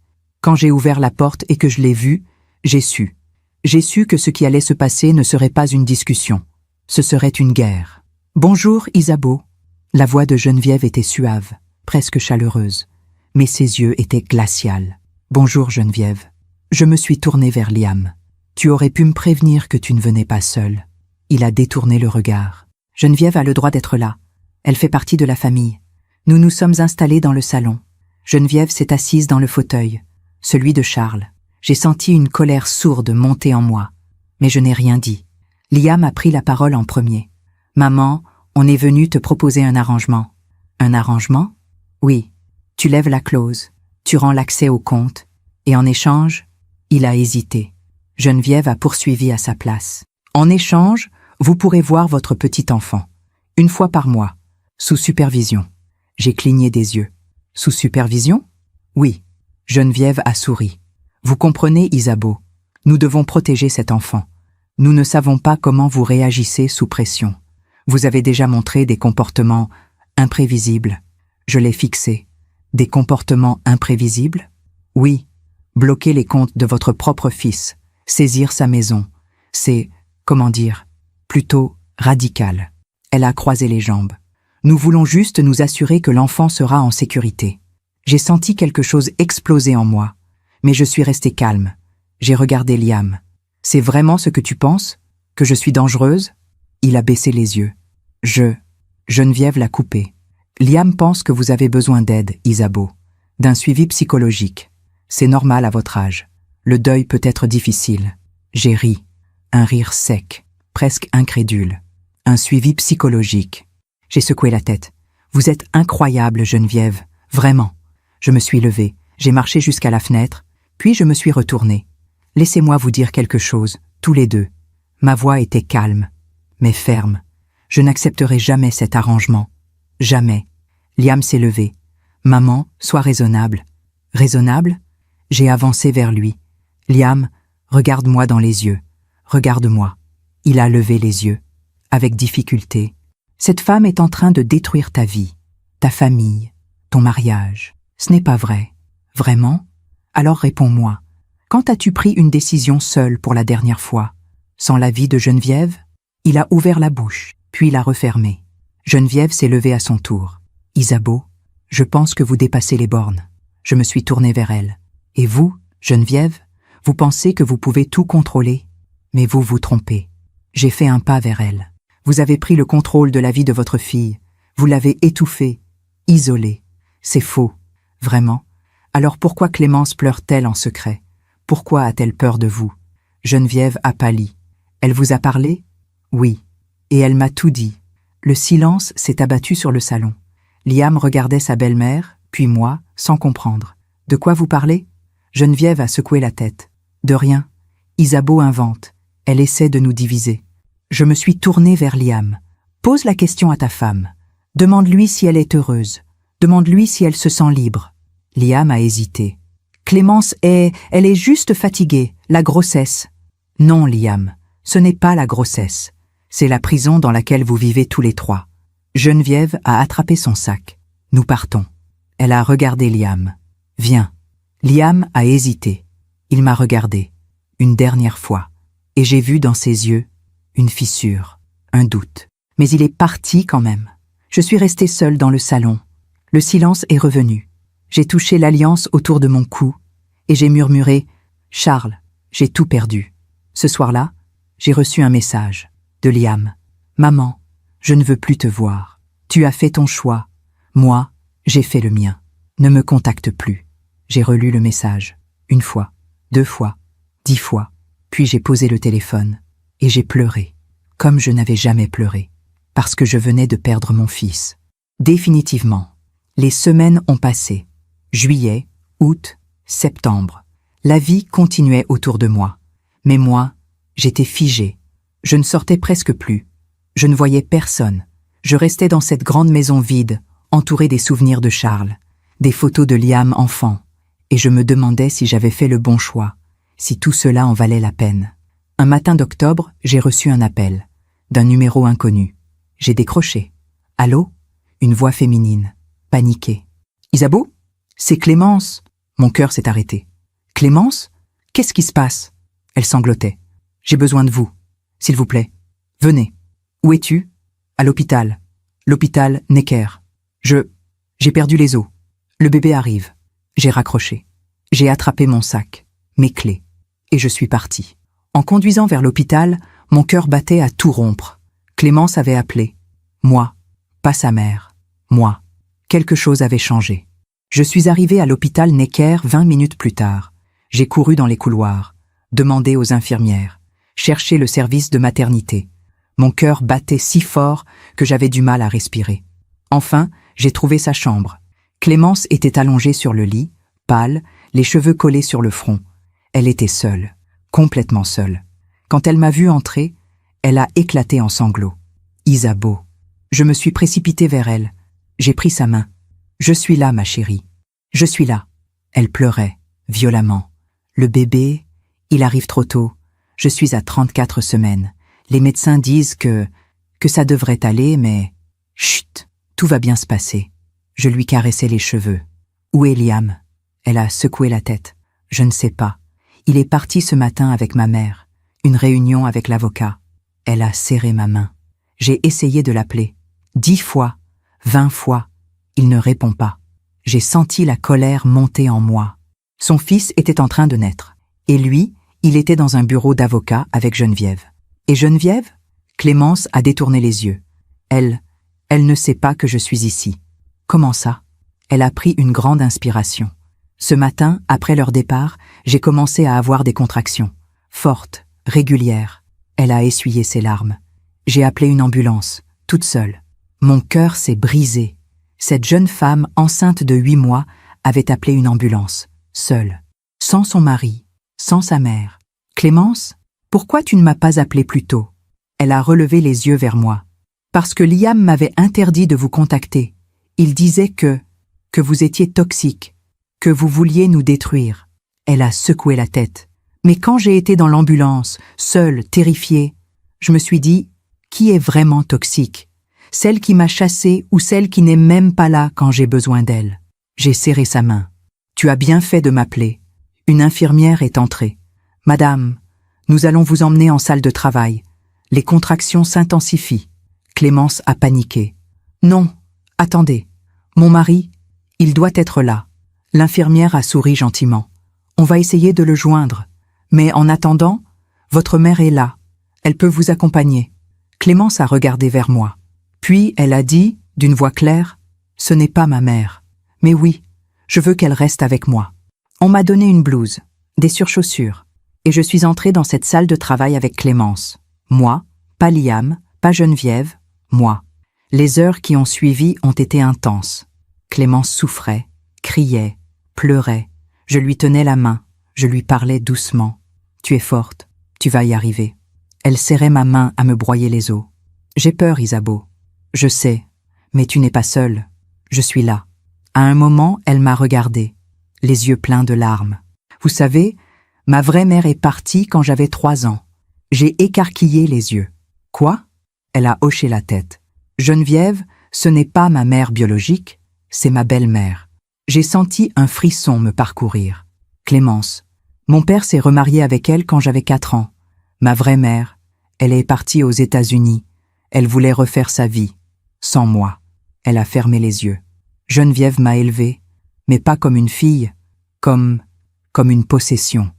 Quand j'ai ouvert la porte et que je l'ai vu, j'ai su. J'ai su que ce qui allait se passer ne serait pas une discussion. Ce serait une guerre. « Bonjour, Isabeau. » La voix de Geneviève était suave, presque chaleureuse, mais ses yeux étaient glacials. « Bonjour, Geneviève. » Je me suis tournée vers Liam. « Tu aurais pu me prévenir que tu ne venais pas seule. » Il a détourné le regard. « Geneviève a le droit d'être là. Elle fait partie de la famille. Nous nous sommes installés dans le salon. Geneviève s'est assise dans le fauteuil, celui de Charles. J'ai senti une colère sourde monter en moi, mais je n'ai rien dit. Liam a pris la parole en premier. « Maman, on est venu te proposer un arrangement. »« Un arrangement ? » ?»« Oui. Tu lèves la clause, tu rends l'accès au compte, et en échange, il a hésité. Geneviève a poursuivi à sa place. « En échange, vous pourrez voir votre petit enfant, 1 fois par mois, sous supervision. » J'ai cligné des yeux. « Sous supervision ? » ?»« Oui. » Geneviève a souri. « Vous comprenez, Isabeau, nous devons protéger cet enfant. Nous ne savons pas comment vous réagissez sous pression. Vous avez déjà montré des comportements imprévisibles. Je l'ai fixé. Des comportements imprévisibles ? Oui. Bloquer les comptes de votre propre fils, saisir sa maison. C'est, comment dire, plutôt radical. » Elle a croisé les jambes. « Nous voulons juste nous assurer que l'enfant sera en sécurité. » J'ai senti quelque chose exploser en moi, mais je suis restée calme. J'ai regardé Liam. « C'est vraiment ce que tu penses ? Que je suis dangereuse ?» Il a baissé les yeux. Geneviève l'a coupé. « Liam pense que vous avez besoin d'aide, Isabeau, d'un suivi psychologique. C'est normal à votre âge. Le deuil peut être difficile. » J'ai ri. Un rire sec, presque incrédule. « Un suivi psychologique. » J'ai secoué la tête. « Vous êtes incroyable, Geneviève. Vraiment. » Je me suis levée. J'ai marché jusqu'à la fenêtre, puis je me suis retournée. « Laissez-moi vous dire quelque chose, tous les deux. » Ma voix était calme, mais ferme. « Je n'accepterai jamais cet arrangement. Jamais. » Liam s'est levé. « Maman, sois raisonnable. » « Raisonnable ?» J'ai avancé vers lui. « Liam, regarde-moi dans les yeux. Regarde-moi. » Il a levé les yeux, avec difficulté. « Cette femme est en train de détruire ta vie, ta famille, ton mariage. Ce n'est pas vrai. Vraiment ? Alors réponds-moi. Quand as-tu pris une décision seule pour la dernière fois, sans l'avis de Geneviève ? » Il a ouvert la bouche, puis l'a refermée. Geneviève s'est levée à son tour. « Isabeau, je pense que vous dépassez les bornes. » Je me suis tournée vers elle. « Et vous, Geneviève, vous pensez que vous pouvez tout contrôler ? Mais vous vous trompez. » J'ai fait un pas vers elle. « Vous avez pris le contrôle de la vie de votre fille. Vous l'avez étouffée, isolée. C'est faux. Vraiment. Alors pourquoi Clémence pleure-t-elle en secret ? Pourquoi a-t-elle peur de vous ? » Geneviève a pâli. « Elle vous a parlé ? » ?»« Oui. Et elle m'a tout dit. » Le silence s'est abattu sur le salon. Liam regardait sa belle-mère, puis moi, sans comprendre. « De quoi vous parlez ?» Geneviève a secoué la tête. « De rien. Isabeau invente. Elle essaie de nous diviser. » Je me suis tournée vers Liam. « Pose la question à ta femme. Demande-lui si elle est heureuse. Demande-lui si elle se sent libre. » Liam a hésité. « Clémence elle est juste fatiguée, la grossesse. » « Non, Liam, ce n'est pas la grossesse. C'est la prison dans laquelle vous vivez tous les trois. » Geneviève a attrapé son sac. « Nous partons. » Elle a regardé Liam. « Viens. » Liam a hésité. Il m'a regardé, une dernière fois, et j'ai vu dans ses yeux une fissure, un doute. Mais il est parti quand même. Je suis restée seule dans le salon. Le silence est revenu. J'ai touché l'alliance autour de mon cou, et j'ai murmuré « Charles, j'ai tout perdu. » Ce soir-là, j'ai reçu un message de Liam. « Maman, je ne veux plus te voir. Tu as fait ton choix. Moi, j'ai fait le mien. Ne me contacte plus. J'ai relu le message. 1 fois, 2 fois, 10 fois. Puis j'ai posé le téléphone. Et j'ai pleuré. Comme je n'avais jamais pleuré. Parce que je venais de perdre mon fils. Définitivement. Les semaines ont passé. Juillet, août, septembre. La vie continuait autour de moi. Mais moi, j'étais figée. Je ne sortais presque plus. Je ne voyais personne. Je restais dans cette grande maison vide, entourée des souvenirs de Charles, des photos de Liam enfant, et je me demandais si j'avais fait le bon choix, si tout cela en valait la peine. Un matin d'octobre, j'ai reçu un appel, d'un numéro inconnu. J'ai décroché. Allô? Une voix féminine, paniquée. Isabeau? C'est Clémence. Mon cœur s'est arrêté. Clémence? Qu'est-ce qui se passe? Elle sanglotait. J'ai besoin de vous. S'il vous plaît. Venez. Où es-tu? À l'hôpital. L'hôpital Necker. J'ai perdu les os. Le bébé arrive. J'ai raccroché. J'ai attrapé mon sac, mes clés, et je suis parti. En conduisant vers l'hôpital, mon cœur battait à tout rompre. Clémence avait appelé. Moi, pas sa mère. Moi. Quelque chose avait changé. Je suis arrivé à l'hôpital Necker 20 minutes plus tard. J'ai couru dans les couloirs, demandé aux infirmières, cherché le service de maternité. Mon cœur battait si fort que j'avais du mal à respirer. Enfin, j'ai trouvé sa chambre. Clémence était allongée sur le lit, pâle, les cheveux collés sur le front. Elle était seule, complètement seule. Quand elle m'a vu entrer, elle a éclaté en sanglots. Isabeau. Je me suis précipité vers elle. J'ai pris sa main. Je suis là, ma chérie. Je suis là. Elle pleurait, violemment. Le bébé, il arrive trop tôt. Je suis à 34 semaines. Les médecins disent que ça devrait aller, mais... Chut, tout va bien se passer. Je lui caressais les cheveux. Où est Liam? Elle a secoué la tête. Je ne sais pas. Il est parti ce matin avec ma mère. Une réunion avec l'avocat. Elle a serré ma main. J'ai essayé de l'appeler. 10 fois, 20 fois. Il ne répond pas. J'ai senti la colère monter en moi. Son fils était en train de naître. Et lui, il était dans un bureau d'avocat avec Geneviève. Et Geneviève? Clémence a détourné les yeux. Elle ne sait pas que je suis ici. Comment ça? Elle a pris une grande inspiration. Ce matin, après leur départ, j'ai commencé à avoir des contractions. Fortes, régulières. Elle a essuyé ses larmes. J'ai appelé une ambulance, toute seule. Mon cœur s'est brisé. Cette jeune femme enceinte de 8 mois avait appelé une ambulance, seule, sans son mari, sans sa mère. Clémence, pourquoi tu ne m'as pas appelé plus tôt? Elle a relevé les yeux vers moi. Parce que Liam m'avait interdit de vous contacter. Il disait que vous étiez toxique, que vous vouliez nous détruire. Elle a secoué la tête. Mais quand j'ai été dans l'ambulance, seule, terrifiée, je me suis dit, qui est vraiment toxique? Celle qui m'a chassée ou celle qui n'est même pas là quand j'ai besoin d'elle? J'ai serré sa main. Tu as bien fait de m'appeler. Une infirmière est entrée. Madame, nous allons vous emmener en salle de travail. Les contractions s'intensifient. Clémence a paniqué. Non, attendez. Mon mari, il doit être là. L'infirmière a souri gentiment. On va essayer de le joindre. Mais en attendant, votre mère est là. Elle peut vous accompagner. Clémence a regardé vers moi. Puis elle a dit, d'une voix claire, « Ce n'est pas ma mère. Mais oui, je veux qu'elle reste avec moi. » On m'a donné une blouse, des surchaussures, et je suis entrée dans cette salle de travail avec Clémence. Moi, pas Liam, pas Geneviève, moi. Les heures qui ont suivi ont été intenses. Clémence souffrait, criait, pleurait. Je lui tenais la main, je lui parlais doucement. « Tu es forte, tu vas y arriver. » Elle serrait ma main à me broyer les os. « J'ai peur, Isabeau. Je sais, mais tu n'es pas seule. Je suis là. » À un moment, elle m'a regardée, les yeux pleins de larmes. Vous savez, ma vraie mère est partie quand j'avais 3 ans. J'ai écarquillé les yeux. Quoi? Elle a hoché la tête. Geneviève, ce n'est pas ma mère biologique, c'est ma belle-mère. J'ai senti un frisson me parcourir. Clémence. Mon père s'est remarié avec elle quand j'avais 4 ans. Ma vraie mère, elle est partie aux États-Unis. Elle voulait refaire sa vie. Sans moi. Elle a fermé les yeux. Geneviève m'a élevée, mais pas comme une fille, comme une possession.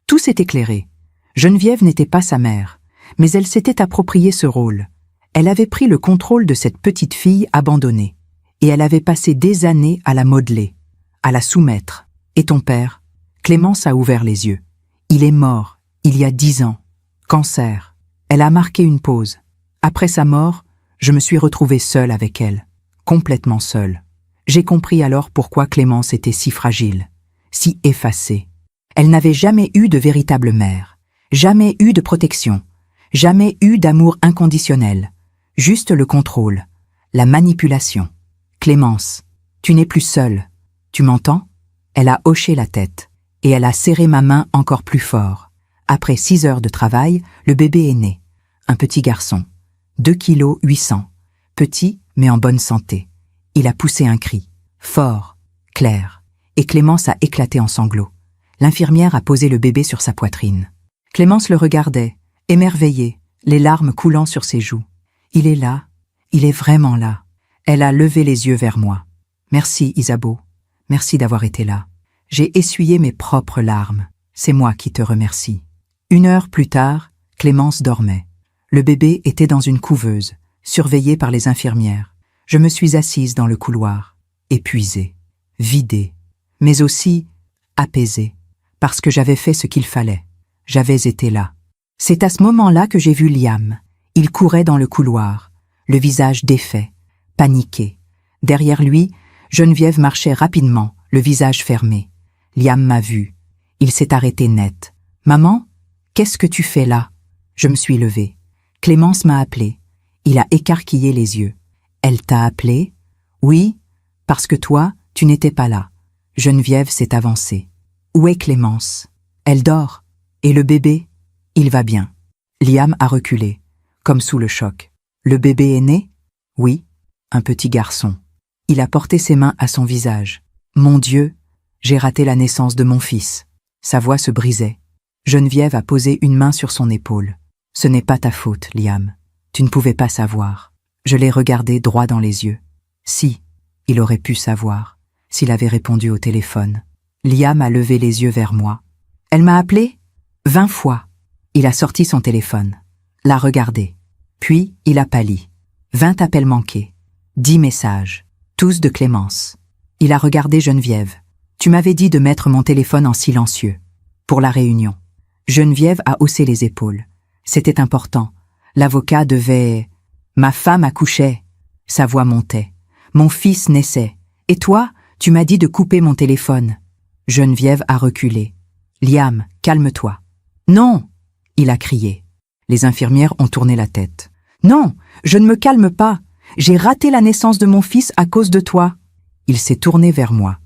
Tout s'est éclairé. Geneviève n'était pas sa mère, mais elle s'était approprié ce rôle. Elle avait pris le contrôle de cette petite fille abandonnée, et elle avait passé des années à la modeler, à la soumettre. Et ton père? Clémence a ouvert les yeux. Il est mort, il y a 10 ans. Cancer. Elle a marqué une pause. Après sa mort, je me suis retrouvée seule avec elle. Complètement seule. J'ai compris alors pourquoi Clémence était si fragile, si effacée. Elle n'avait jamais eu de véritable mère, jamais eu de protection, jamais eu d'amour inconditionnel, juste le contrôle, la manipulation. Clémence, tu n'es plus seule. Tu m'entends? Elle a hoché la tête, et elle a serré ma main encore plus fort. Après 6 heures de travail, le bébé est né. Un petit garçon. 2 kilos 800. Petit, mais en bonne santé. Il a poussé un cri. Fort, clair. Et Clémence a éclaté en sanglots. L'infirmière a posé le bébé sur sa poitrine. Clémence le regardait, émerveillée, les larmes coulant sur ses joues. Il est là. Il est vraiment là. Elle a levé les yeux vers moi. Merci, Isabeau. Merci d'avoir été là. J'ai essuyé mes propres larmes. C'est moi qui te remercie. 1 heure plus tard, Clémence dormait. Le bébé était dans une couveuse, surveillé par les infirmières. Je me suis assise dans le couloir, épuisée, vidée, mais aussi apaisée, parce que j'avais fait ce qu'il fallait. J'avais été là. C'est à ce moment-là que j'ai vu Liam. Il courait dans le couloir, le visage défait, paniqué. Derrière lui, Geneviève marchait rapidement, le visage fermé. Liam m'a vu. Il s'est arrêté net. « Maman, qu'est-ce que tu fais là ?» Je me suis levée. Clémence m'a appelé. Il a écarquillé les yeux. « Elle t'a appelé ?»« Oui, parce que toi, tu n'étais pas là. » Geneviève s'est avancée. « Où est Clémence ?»« Elle dort. Et le bébé ?»« Il va bien. » Liam a reculé, comme sous le choc. « Le bébé est né ?»« Oui, un petit garçon. » Il a porté ses mains à son visage. « Mon Dieu, j'ai raté la naissance de mon fils. » Sa voix se brisait. Geneviève a posé une main sur son épaule. « Ce n'est pas ta faute, Liam. Tu ne pouvais pas savoir. » Je l'ai regardé droit dans les yeux. Si, il aurait pu savoir, s'il avait répondu au téléphone. Liam a levé les yeux vers moi. Elle m'a appelé 20 fois. Il a sorti son téléphone, l'a regardé. Puis, il a pâli. 20 appels manqués. 10 messages. Tous de Clémence. Il a regardé Geneviève. Tu m'avais dit de mettre mon téléphone en silencieux. Pour la réunion. Geneviève a haussé les épaules. C'était important. L'avocat devait... Ma femme accouchait. Sa voix montait. Mon fils naissait. Et toi, tu m'as dit de couper mon téléphone. Geneviève a reculé. Liam, calme-toi. Non, il a crié. Les infirmières ont tourné la tête. Non, je ne me calme pas. J'ai raté la naissance de mon fils à cause de toi. Il s'est tourné vers moi.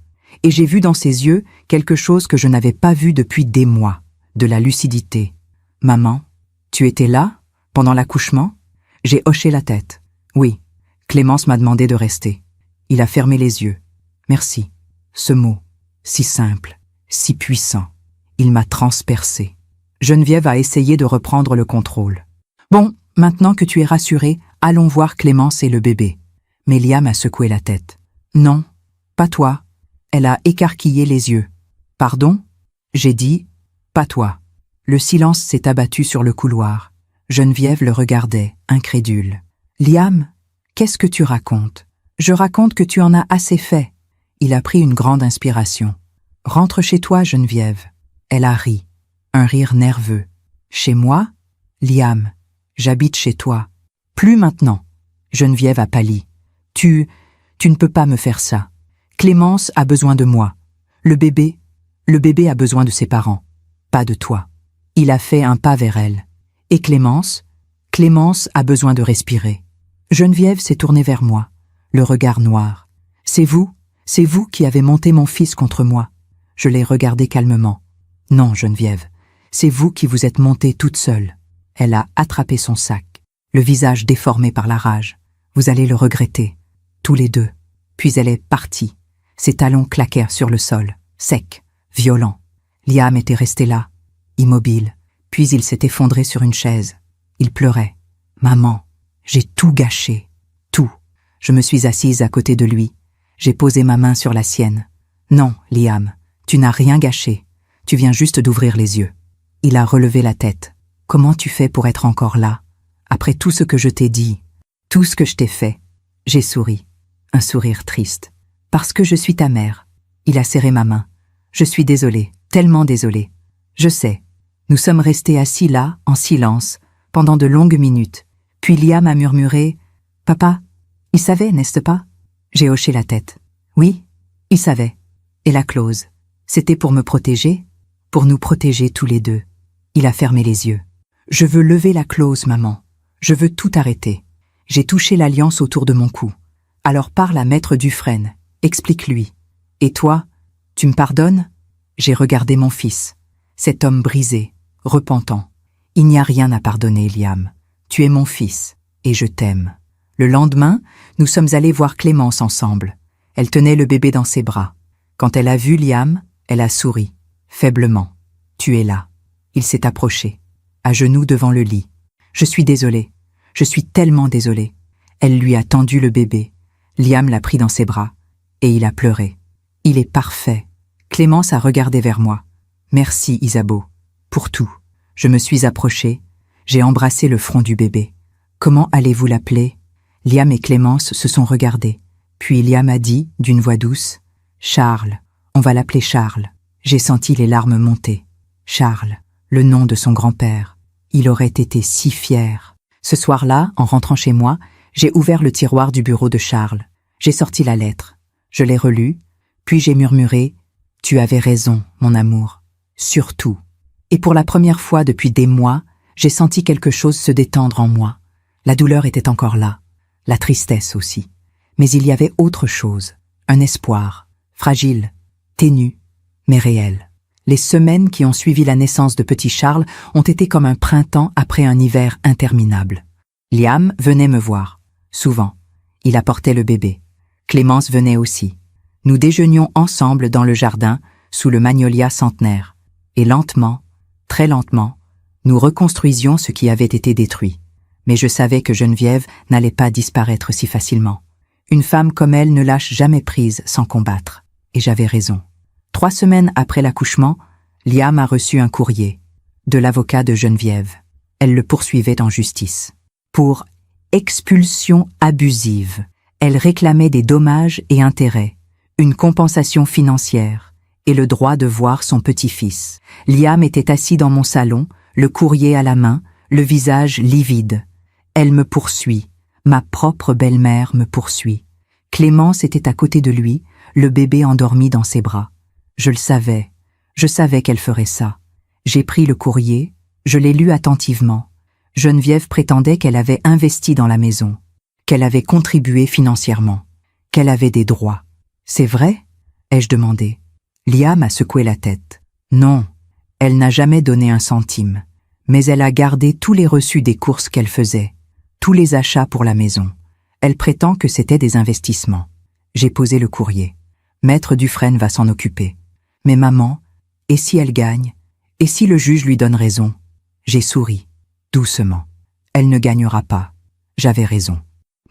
Et j'ai vu dans ses yeux quelque chose que je n'avais pas vu depuis des mois. De la lucidité. Maman, tu étais là, pendant l'accouchement? J'ai hoché la tête. Oui, Clémence m'a demandé de rester. Il a fermé les yeux. Merci. Ce mot, si simple, si puissant. Il m'a transpercé. Geneviève a essayé de reprendre le contrôle. Bon, maintenant que tu es rassurée, allons voir Clémence et le bébé. Mais Liam a secoué la tête. Non, pas toi. Elle a écarquillé les yeux. Pardon? J'ai dit, pas toi. Le silence s'est abattu sur le couloir. Geneviève le regardait, incrédule. Liam, qu'est-ce que tu racontes? Je raconte que tu en as assez fait. Il a pris une grande inspiration. Rentre chez toi, Geneviève. Elle a ri. Un rire nerveux. Chez moi? Liam, j'habite chez toi. Plus maintenant. Geneviève a pâli. Tu ne peux pas me faire ça. Clémence a besoin de moi. Le bébé a besoin de ses parents. Pas de toi. Il a fait un pas vers elle. Et Clémence a besoin de respirer. Geneviève s'est tournée vers moi, le regard noir. C'est vous qui avez monté mon fils contre moi. Je l'ai regardé calmement. Non, Geneviève, c'est vous qui vous êtes montée toute seule. Elle a attrapé son sac, le visage déformé par la rage. Vous allez le regretter, tous les deux. Puis elle est partie. Ses talons claquèrent sur le sol, secs, violents. Liam était resté là, immobile. Puis il s'est effondré sur une chaise. Il pleurait. « Maman, j'ai tout gâché. Tout. » Je me suis assise à côté de lui. J'ai posé ma main sur la sienne. « Non, Liam, tu n'as rien gâché. Tu viens juste d'ouvrir les yeux. » Il a relevé la tête. « Comment tu fais pour être encore là? Après tout ce que je t'ai dit, tout ce que je t'ai fait. » J'ai souri. Un sourire triste. « Parce que je suis ta mère. Il a serré ma main. Je suis désolée, tellement désolée. Je sais. Nous sommes restés assis là, en silence, pendant de longues minutes. Puis Liam a murmuré « Papa, il savait, n'est-ce pas ?» J'ai hoché la tête. Oui, il savait. Et la clause, c'était pour me protéger, pour nous protéger tous les deux. Il a fermé les yeux. Je veux lever la clause, maman. Je veux tout arrêter. J'ai touché l'alliance autour de mon cou. Alors parle à maître Dufresne, explique-lui. Et toi, tu me pardonnes? J'ai regardé mon fils, cet homme brisé, repentant. Il n'y a rien à pardonner, Liam. Tu es mon fils, et je t'aime. Le lendemain, nous sommes allés voir Clémence ensemble. Elle tenait le bébé dans ses bras. Quand elle a vu Liam, elle a souri, faiblement. Tu es là. Il s'est approché, à genoux devant le lit. Je suis désolée. Je suis tellement désolée. Elle lui a tendu le bébé. Liam l'a pris dans ses bras, et il a pleuré. Il est parfait. Clémence a regardé vers moi. Merci, Isabeau, pour tout. Je me suis approchée. J'ai embrassé le front du bébé. Comment allez-vous l'appeler? Liam et Clémence se sont regardés. Puis Liam a dit, d'une voix douce, « Charles, on va l'appeler Charles. » J'ai senti les larmes monter. Charles, le nom de son grand-père. Il aurait été si fier. Ce soir-là, en rentrant chez moi, j'ai ouvert le tiroir du bureau de Charles. J'ai sorti la lettre. Je l'ai relue, puis j'ai murmuré « Tu avais raison, mon amour. Surtout. » Et pour la première fois depuis des mois, j'ai senti quelque chose se détendre en moi. La douleur était encore là, la tristesse aussi. Mais il y avait autre chose, un espoir, fragile, ténu, mais réel. Les semaines qui ont suivi la naissance de petit Charles ont été comme un printemps après un hiver interminable. Liam venait me voir, souvent. Il apportait le bébé. Clémence venait aussi. Nous déjeunions ensemble dans le jardin, sous le magnolia centenaire. Et lentement, très lentement, nous reconstruisions ce qui avait été détruit. Mais je savais que Geneviève n'allait pas disparaître si facilement. Une femme comme elle ne lâche jamais prise sans combattre. Et j'avais raison. 3 semaines après l'accouchement, Liam a reçu un courrier de l'avocat de Geneviève. Elle le poursuivait en justice. Pour expulsion abusive, elle réclamait des dommages et intérêts, une compensation financière et le droit de voir son petit-fils. Liam était assis dans mon salon, le courrier à la main, le visage livide. Elle me poursuit. Ma propre belle-mère me poursuit. Clémence était à côté de lui, le bébé endormi dans ses bras. Je savais qu'elle ferait ça. J'ai pris le courrier, je l'ai lu attentivement. Geneviève prétendait qu'elle avait investi dans la maison, qu'elle avait contribué financièrement, qu'elle avait des droits. C'est vrai? Ai-je demandé. Liam a secoué la tête. Non, elle n'a jamais donné un centime, mais elle a gardé tous les reçus des courses qu'elle faisait, tous les achats pour la maison. Elle prétend que c'était des investissements. J'ai posé le courrier. Maître Dufresne va s'en occuper. Mais maman, et si elle gagne? Et si le juge lui donne raison? J'ai souri, doucement. Elle ne gagnera pas. J'avais raison.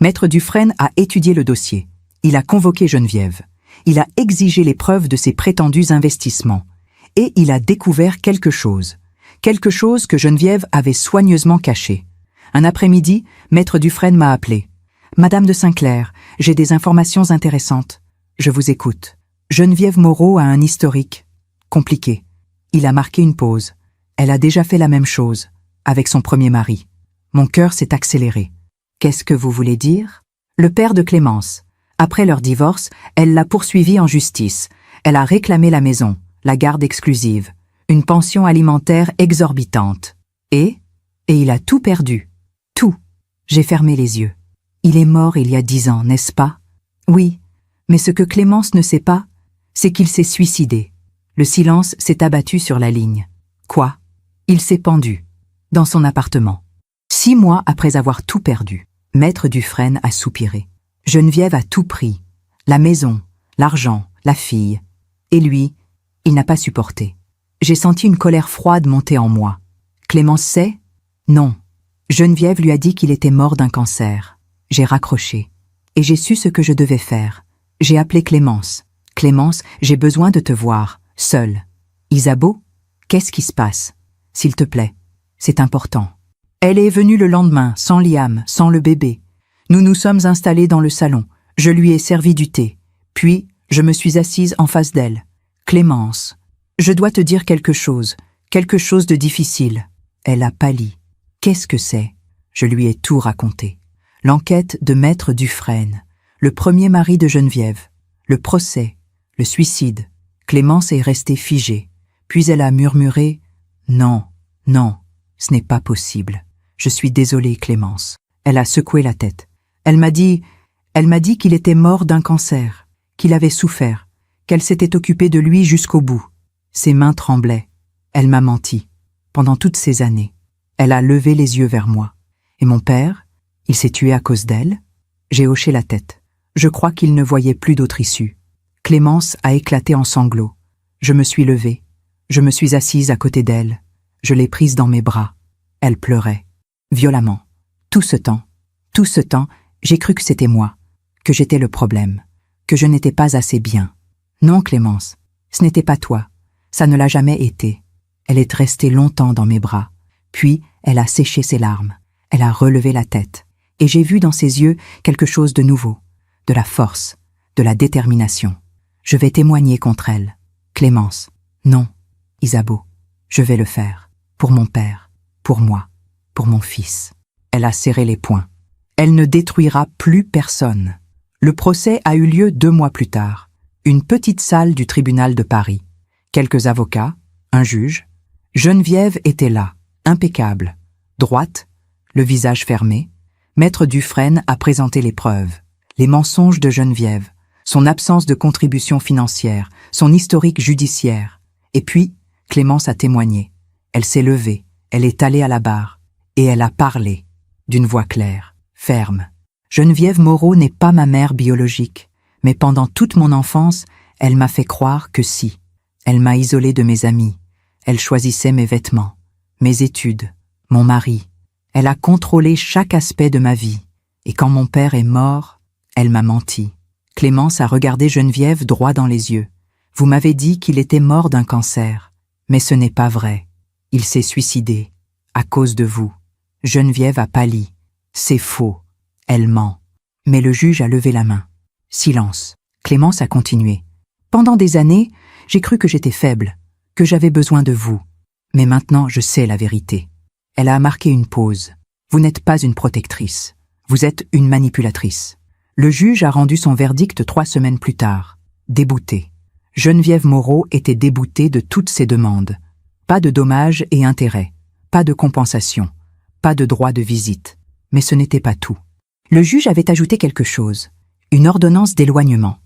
Maître Dufresne a étudié le dossier. Il a convoqué Geneviève. Il a exigé les preuves de ses prétendus investissements. Et il a découvert quelque chose que Geneviève avait soigneusement caché. Un après-midi, Maître Dufresne m'a appelé. « Madame de Saint-Clair, j'ai des informations intéressantes. Je vous écoute. » Geneviève Moreau a un historique compliqué. Il a marqué une pause. Elle a déjà fait la même chose, avec son premier mari. Mon cœur s'est accéléré. Qu'est-ce que vous voulez dire? Le père de Clémence. Après leur divorce, elle l'a poursuivi en justice. Elle a réclamé la maison, la garde exclusive, une pension alimentaire exorbitante. Et il a tout perdu. Tout. J'ai fermé les yeux. Il est mort il y a 10 ans, n'est-ce pas? Oui, mais ce que Clémence ne sait pas, c'est qu'il s'est suicidé. Le silence s'est abattu sur la ligne. Quoi? Il s'est pendu. Dans son appartement. 6 mois après avoir tout perdu. Maître Dufresne a soupiré. Geneviève a tout pris. La maison, l'argent, la fille. Et lui, il n'a pas supporté. J'ai senti une colère froide monter en moi. Clémence sait? Non. Geneviève lui a dit qu'il était mort d'un cancer. J'ai raccroché. Et j'ai su ce que je devais faire. J'ai appelé Clémence. Clémence, j'ai besoin de te voir, seule. Isabeau, qu'est-ce qui se passe? S'il te plaît, c'est important. Elle est venue le lendemain, sans Liam, sans le bébé. Nous nous sommes installés dans le salon. Je lui ai servi du thé. Puis, Je me suis assise en face d'elle. Clémence, je dois te dire quelque chose de difficile. Elle a pâli. Qu'est-ce que c'est? Je lui ai tout raconté. L'enquête de Maître Dufresne, le premier mari de Geneviève, le procès, le suicide. Clémence est restée figée. Puis elle a murmuré « Non, non, ce n'est pas possible. Je suis désolée, Clémence. » Elle a secoué la tête. Elle m'a dit qu'il était mort d'un cancer, qu'il avait souffert, qu'elle s'était occupée de lui jusqu'au bout. Ses mains tremblaient. Elle m'a menti. Pendant toutes ces années, elle a levé les yeux vers moi. Et mon père, il s'est tué à cause d'elle? J'ai hoché la tête. Je crois qu'il ne voyait plus d'autre issue. Clémence a éclaté en sanglots. Je me suis levée. Je me suis assise à côté d'elle. Je l'ai prise dans mes bras. Elle pleurait, violemment. Tout ce temps, j'ai cru que c'était moi, que j'étais le problème, que je n'étais pas assez bien. Non, Clémence, ce n'était pas toi. Ça ne l'a jamais été. Elle est restée longtemps dans mes bras. Puis, elle a séché ses larmes. Elle a relevé la tête. Et j'ai vu dans ses yeux quelque chose de nouveau, de la force, de la détermination. Je vais témoigner contre elle. Clémence, non, Isabeau, je vais le faire. Pour mon père, pour moi, pour mon fils. Elle a serré les poings. Elle ne détruira plus personne. Le procès a eu lieu 2 mois plus tard. Une petite salle du tribunal de Paris. Quelques avocats, un juge. Geneviève était là, impeccable, droite, le visage fermé. Maître Dufresne a présenté les preuves. Les mensonges de Geneviève, son absence de contribution financière, son historique judiciaire. Et puis, Clémence a témoigné. Elle s'est levée, elle est allée à la barre, et elle a parlé, d'une voix claire, ferme. Geneviève Moreau n'est pas ma mère biologique, mais pendant toute mon enfance, elle m'a fait croire que si. Elle m'a isolée de mes amis, elle choisissait mes vêtements, mes études, mon mari. Elle a contrôlé chaque aspect de ma vie, et quand mon père est mort, elle m'a menti. Clémence a regardé Geneviève droit dans les yeux. Vous m'avez dit qu'il était mort d'un cancer, mais ce n'est pas vrai. Il s'est suicidé, à cause de vous. Geneviève a pâli. C'est faux. Elle ment. Mais le juge a levé la main. Silence. Clémence a continué. Pendant des années, j'ai cru que j'étais faible, que j'avais besoin de vous. Mais maintenant, je sais la vérité. Elle a marqué une pause. Vous n'êtes pas une protectrice. Vous êtes une manipulatrice. Le juge a rendu son verdict 3 semaines plus tard. Déboutée. Geneviève Moreau était déboutée de toutes ses demandes. Pas de dommages et intérêts. Pas de compensation. Pas de droit de visite. Mais ce n'était pas tout. Le juge avait ajouté quelque chose. Une ordonnance d'éloignement.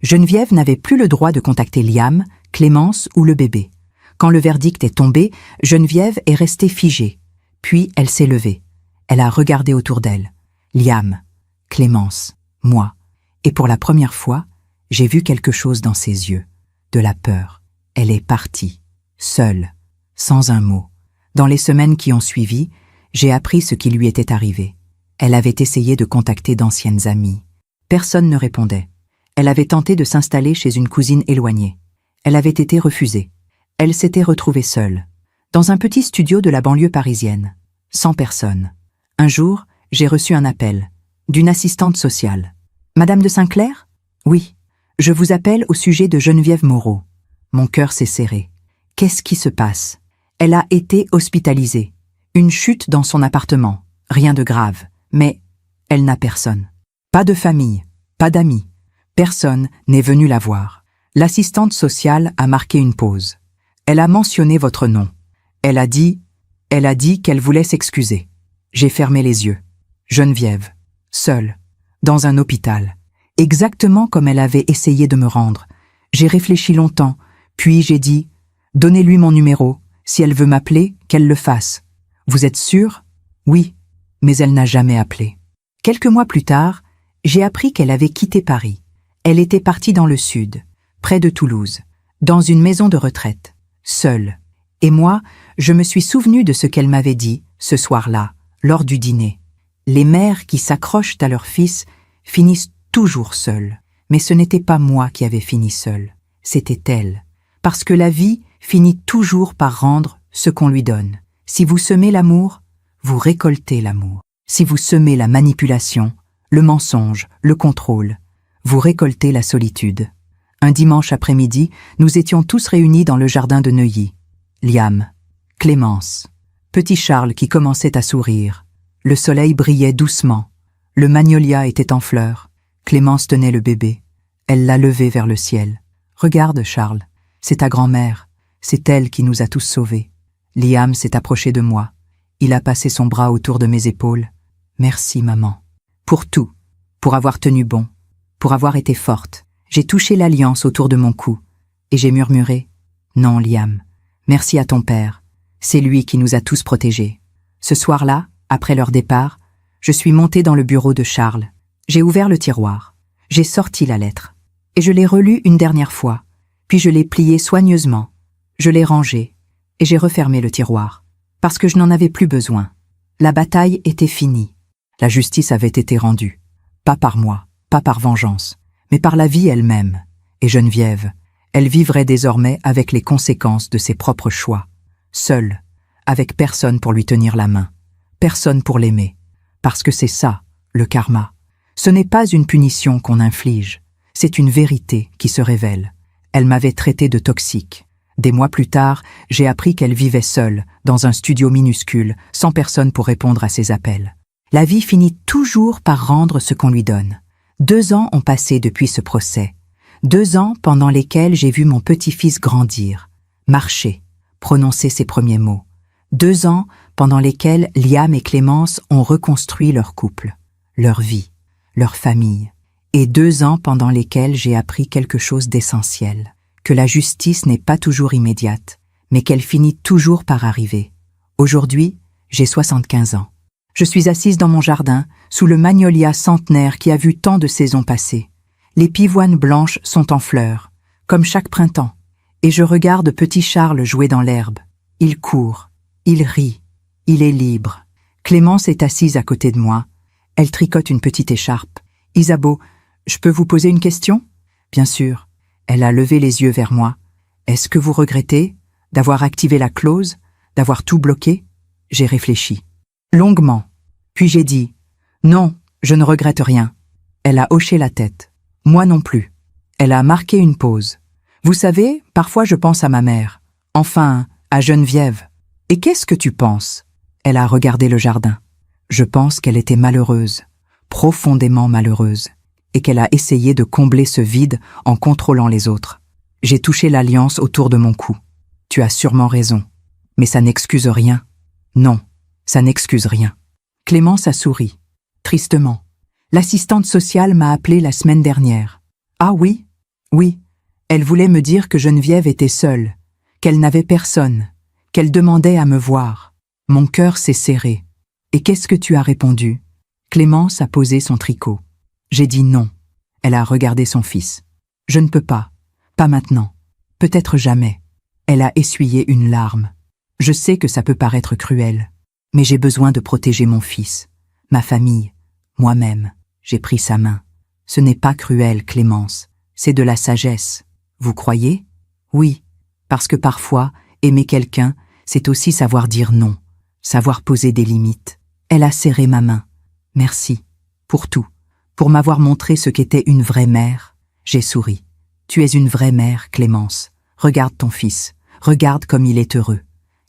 Geneviève n'avait plus le droit de contacter Liam, Clémence ou le bébé. Quand le verdict est tombé, Geneviève est restée figée. Puis elle s'est levée. Elle a regardé autour d'elle. Liam, Clémence, moi. Et pour la première fois, j'ai vu quelque chose dans ses yeux. De la peur. Elle est partie. Seule. Sans un mot. Dans les semaines qui ont suivi, j'ai appris ce qui lui était arrivé. Elle avait essayé de contacter d'anciennes amies. Personne ne répondait. Elle avait tenté de s'installer chez une cousine éloignée. Elle avait été refusée. Elle s'était retrouvée seule, dans un petit studio de la banlieue parisienne, sans personne. Un jour, j'ai reçu un appel, d'une assistante sociale. « Madame de Saint-Clair ?»« Oui, je vous appelle au sujet de Geneviève Moreau. » Mon cœur s'est serré. Qu'est-ce qui se passe? Elle a été hospitalisée. Une chute dans son appartement, rien de grave, mais elle n'a personne. Pas de famille, pas d'amis. Personne n'est venu la voir. L'assistante sociale a marqué une pause. Elle a mentionné votre nom. Elle a dit qu'elle voulait s'excuser. J'ai fermé les yeux. Geneviève, seule, dans un hôpital, exactement comme elle avait essayé de me rendre. J'ai réfléchi longtemps, puis j'ai dit « Donnez-lui mon numéro, si elle veut m'appeler, qu'elle le fasse. » Vous êtes sûre? Oui, mais elle n'a jamais appelé. Quelques mois plus tard, j'ai appris qu'elle avait quitté Paris. Elle était partie dans le sud, près de Toulouse, dans une maison de retraite, seule. Et moi, je me suis souvenu de ce qu'elle m'avait dit, ce soir-là, lors du dîner. Les mères qui s'accrochent à leur fils finissent toujours seules. Mais ce n'était pas moi qui avais fini seule, c'était elle. Parce que la vie finit toujours par rendre ce qu'on lui donne. Si vous semez l'amour, vous récoltez l'amour. Si vous semez la manipulation, le mensonge, le contrôle, vous récoltez la solitude. Un dimanche après-midi, nous étions tous réunis dans le jardin de Neuilly. Liam, Clémence, petit Charles qui commençait à sourire. Le soleil brillait doucement. Le magnolia était en fleurs. Clémence tenait le bébé. Elle l'a levé vers le ciel. « Regarde, Charles, c'est ta grand-mère. C'est elle qui nous a tous sauvés. » Liam s'est approché de moi. Il a passé son bras autour de mes épaules. « Merci, maman. Pour tout. Pour avoir tenu bon. Pour avoir été forte. » J'ai touché l'alliance autour de mon cou. Et j'ai murmuré « Non, Liam. Merci à ton père. C'est lui qui nous a tous protégés. » Ce soir-là, après leur départ, je suis montée dans le bureau de Charles. J'ai ouvert le tiroir. J'ai sorti la lettre. Et je l'ai relue une dernière fois. Puis je l'ai pliée soigneusement. Je l'ai rangée. Et j'ai refermé le tiroir. Parce que je n'en avais plus besoin. La bataille était finie. La justice avait été rendue. Pas par moi, pas par vengeance, mais par la vie elle-même. Et Geneviève, elle vivrait désormais avec les conséquences de ses propres choix. Seule, avec personne pour lui tenir la main. Personne pour l'aimer. Parce que c'est ça, le karma. Ce n'est pas une punition qu'on inflige. C'est une vérité qui se révèle. Elle m'avait traité de toxique. Des mois plus tard, j'ai appris qu'elle vivait seule, dans un studio minuscule, sans personne pour répondre à ses appels. La vie finit toujours par rendre ce qu'on lui donne. 2 ans ont passé depuis ce procès. 2 ans pendant lesquels j'ai vu mon petit-fils grandir, marcher, prononcer ses premiers mots. 2 ans pendant lesquels Liam et Clémence ont reconstruit leur couple, leur vie, leur famille. Et 2 ans pendant lesquels j'ai appris quelque chose d'essentiel, que la justice n'est pas toujours immédiate, mais qu'elle finit toujours par arriver. Aujourd'hui, j'ai 75 ans. Je suis assise dans mon jardin, sous le magnolia centenaire qui a vu tant de saisons passer. Les pivoines blanches sont en fleurs, comme chaque printemps, et je regarde petit Charles jouer dans l'herbe. Il court, il rit, il est libre. Clémence est assise à côté de moi. Elle tricote une petite écharpe. « Isabeau, je peux vous poser une question ?» « Bien sûr. » Elle a levé les yeux vers moi. « Est-ce que vous regrettez d'avoir activé la clause, d'avoir tout bloqué ?» J'ai réfléchi. Longuement. Puis j'ai dit « Non, je ne regrette rien. » Elle a hoché la tête. Moi non plus. Elle a marqué une pause. « Vous savez, parfois je pense à ma mère. Enfin, à Geneviève. Et qu'est-ce que tu penses ?» Elle a regardé le jardin. Je pense qu'elle était malheureuse, profondément malheureuse, et qu'elle a essayé de combler ce vide en contrôlant les autres. J'ai touché l'alliance autour de mon cou. Tu as sûrement raison. Mais ça n'excuse rien. Non, ça n'excuse rien. Clémence a souri, tristement. L'assistante sociale m'a appelée la semaine dernière. Ah oui? Oui. Elle voulait me dire que Geneviève était seule, qu'elle n'avait personne, qu'elle demandait à me voir. Mon cœur s'est serré. Et qu'est-ce que tu as répondu? Clémence a posé son tricot. J'ai dit non. Elle a regardé son fils. Je ne peux pas. Pas maintenant. Peut-être jamais. Elle a essuyé une larme. Je sais que ça peut paraître cruel, mais j'ai besoin de protéger mon fils, ma famille, moi-même. J'ai pris sa main. Ce n'est pas cruel, Clémence. C'est de la sagesse. Vous croyez? Oui, parce que parfois, aimer quelqu'un, c'est aussi savoir dire non, savoir poser des limites. Elle a serré ma main. Merci. Pour tout. Pour m'avoir montré ce qu'était une vraie mère. J'ai souri. Tu es une vraie mère, Clémence. Regarde ton fils. Regarde comme il est heureux.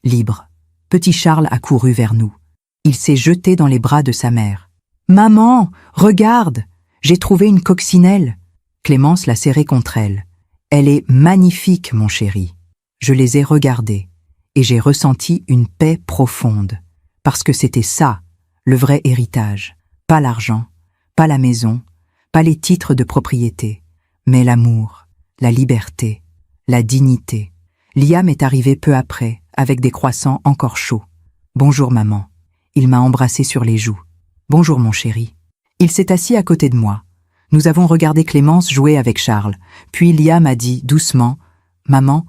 Libre. Petit Charles a couru vers nous. Il s'est jeté dans les bras de sa mère. « Maman, regarde! J'ai trouvé une coccinelle. » Clémence l'a serrée contre elle. « Elle est magnifique, mon chéri. » Je les ai regardés et j'ai ressenti une paix profonde. Parce que c'était ça, le vrai héritage. Pas l'argent, pas la maison, pas les titres de propriété, mais l'amour, la liberté, la dignité. Liam est arrivé peu après, avec des croissants encore chauds. « Bonjour, maman. » Il m'a embrassé sur les joues. « Bonjour, mon chéri. » Il s'est assis à côté de moi. Nous avons regardé Clémence jouer avec Charles. Puis Liam a dit doucement « Maman,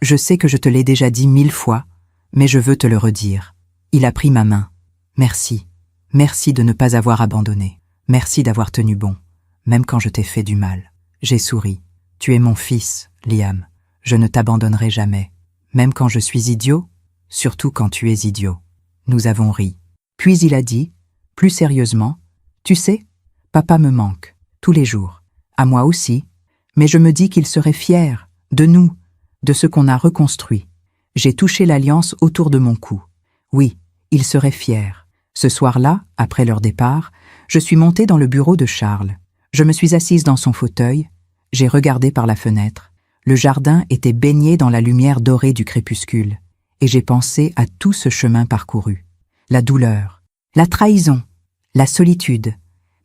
je sais que je te l'ai déjà dit 1000 fois, mais je veux te le redire. » Il a pris ma main. « Merci. Merci de ne pas avoir abandonné. Merci d'avoir tenu bon, même quand je t'ai fait du mal. » J'ai souri. « Tu es mon fils, Liam. Je ne t'abandonnerai jamais. Même quand je suis idiot, surtout quand tu es idiot. » Nous avons ri. Puis il a dit, plus sérieusement, « Tu sais, papa me manque, tous les jours. À moi aussi. Mais je me dis qu'il serait fier de nous, de ce qu'on a reconstruit. J'ai touché l'alliance autour de mon cou. Oui, il serait fier. Ce soir-là, après leur départ, je suis montée dans le bureau de Charles. Je me suis assise dans son fauteuil, j'ai regardé par la fenêtre. Le jardin était baigné dans la lumière dorée du crépuscule, et j'ai pensé à tout ce chemin parcouru. La douleur, la trahison, la solitude,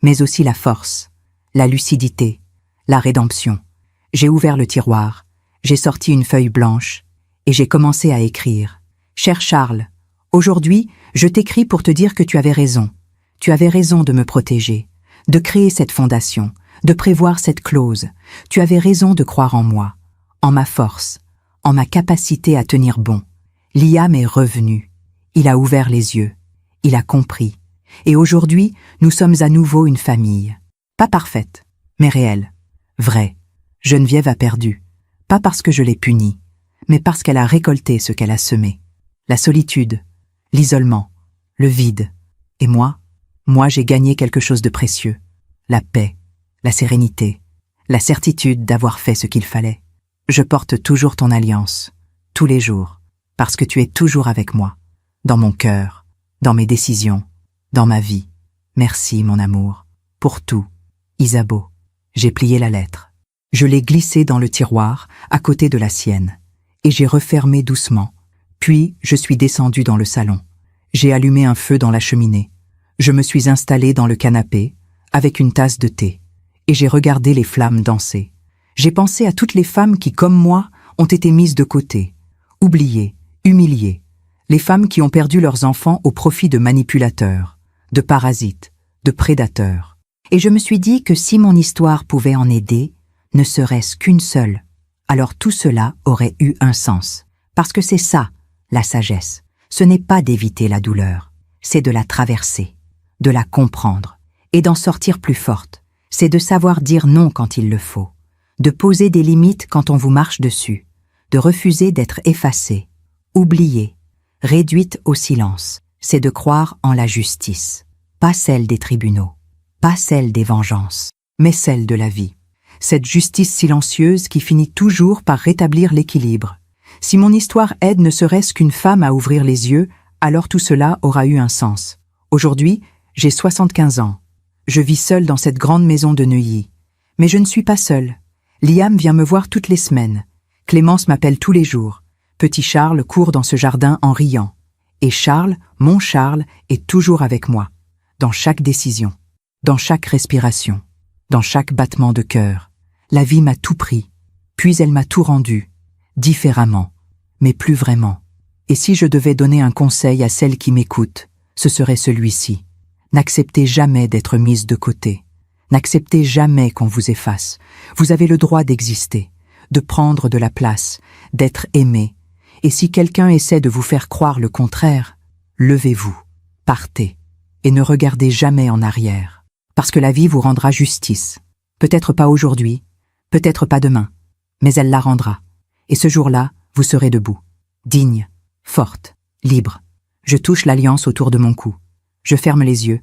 mais aussi la force, la lucidité, la rédemption. J'ai ouvert le tiroir, j'ai sorti une feuille blanche, et j'ai commencé à écrire. Cher Charles, aujourd'hui, je t'écris pour te dire que tu avais raison. Tu avais raison de me protéger, de créer cette fondation, de prévoir cette clause. Tu avais raison de croire en moi, en ma force, en ma capacité à tenir bon. Liam est revenu. Il a ouvert les yeux. Il a compris. Et aujourd'hui, nous sommes à nouveau une famille. Pas parfaite, mais réelle. Vraie. Geneviève a perdu. Pas parce que je l'ai punie, mais parce qu'elle a récolté ce qu'elle a semé. La solitude, l'isolement, le vide. Et moi j'ai gagné quelque chose de précieux. La paix, la sérénité, la certitude d'avoir fait ce qu'il fallait. Je porte toujours ton alliance, tous les jours, parce que tu es toujours avec moi, dans mon cœur, dans mes décisions, dans ma vie. Merci, mon amour, pour tout. Isabeau. J'ai plié la lettre. Je l'ai glissée dans le tiroir, à côté de la sienne, et j'ai refermé doucement. Puis, je suis descendue dans le salon. J'ai allumé un feu dans la cheminée. Je me suis installée dans le canapé, avec une tasse de thé, et j'ai regardé les flammes danser. J'ai pensé à toutes les femmes qui, comme moi, ont été mises de côté, oubliées, humiliées. Les femmes qui ont perdu leurs enfants au profit de manipulateurs, de parasites, de prédateurs. Et je me suis dit que si mon histoire pouvait en aider, ne serait-ce qu'une seule, alors tout cela aurait eu un sens. Parce que c'est ça, la sagesse. Ce n'est pas d'éviter la douleur, c'est de la traverser, de la comprendre et d'en sortir plus forte. C'est de savoir dire non quand il le faut, de poser des limites quand on vous marche dessus, de refuser d'être effacée, oubliée, réduite au silence. C'est de croire en la justice, pas celle des tribunaux, pas celle des vengeances, mais celle de la vie. Cette justice silencieuse qui finit toujours par rétablir l'équilibre. Si mon histoire aide ne serait-ce qu'une femme à ouvrir les yeux, alors tout cela aura eu un sens. Aujourd'hui, j'ai 75 ans. Je vis seule dans cette grande maison de Neuilly. Mais je ne suis pas seule. Liam vient me voir toutes les semaines. Clémence m'appelle tous les jours. Petit Charles court dans ce jardin en riant. Et Charles, mon Charles, est toujours avec moi. Dans chaque décision, dans chaque respiration, dans chaque battement de cœur. La vie m'a tout pris, puis elle m'a tout rendu, différemment, mais plus vraiment. Et si je devais donner un conseil à celles qui m'écoutent, ce serait celui-ci. N'acceptez jamais d'être mise de côté. N'acceptez jamais qu'on vous efface. Vous avez le droit d'exister, de prendre de la place, d'être aimé. Et si quelqu'un essaie de vous faire croire le contraire, levez-vous, partez, et ne regardez jamais en arrière. Parce que la vie vous rendra justice. Peut-être pas aujourd'hui, peut-être pas demain, mais elle la rendra. Et ce jour-là, vous serez debout, digne, forte, libre. Je touche l'alliance autour de mon cou. Je ferme les yeux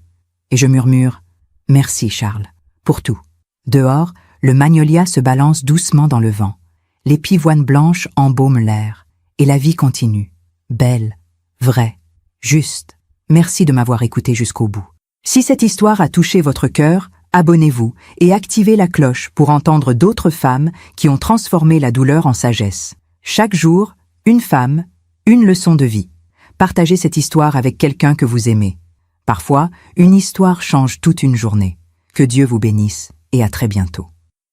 et je murmure « Merci Charles, pour tout ». Dehors, le magnolia se balance doucement dans le vent. Les pivoines blanches embaument l'air et la vie continue. Belle, vraie, juste. Merci de m'avoir écouté jusqu'au bout. Si cette histoire a touché votre cœur, abonnez-vous et activez la cloche pour entendre d'autres femmes qui ont transformé la douleur en sagesse. Chaque jour, une femme, une leçon de vie. Partagez cette histoire avec quelqu'un que vous aimez. Parfois, une histoire change toute une journée. Que Dieu vous bénisse et à très bientôt.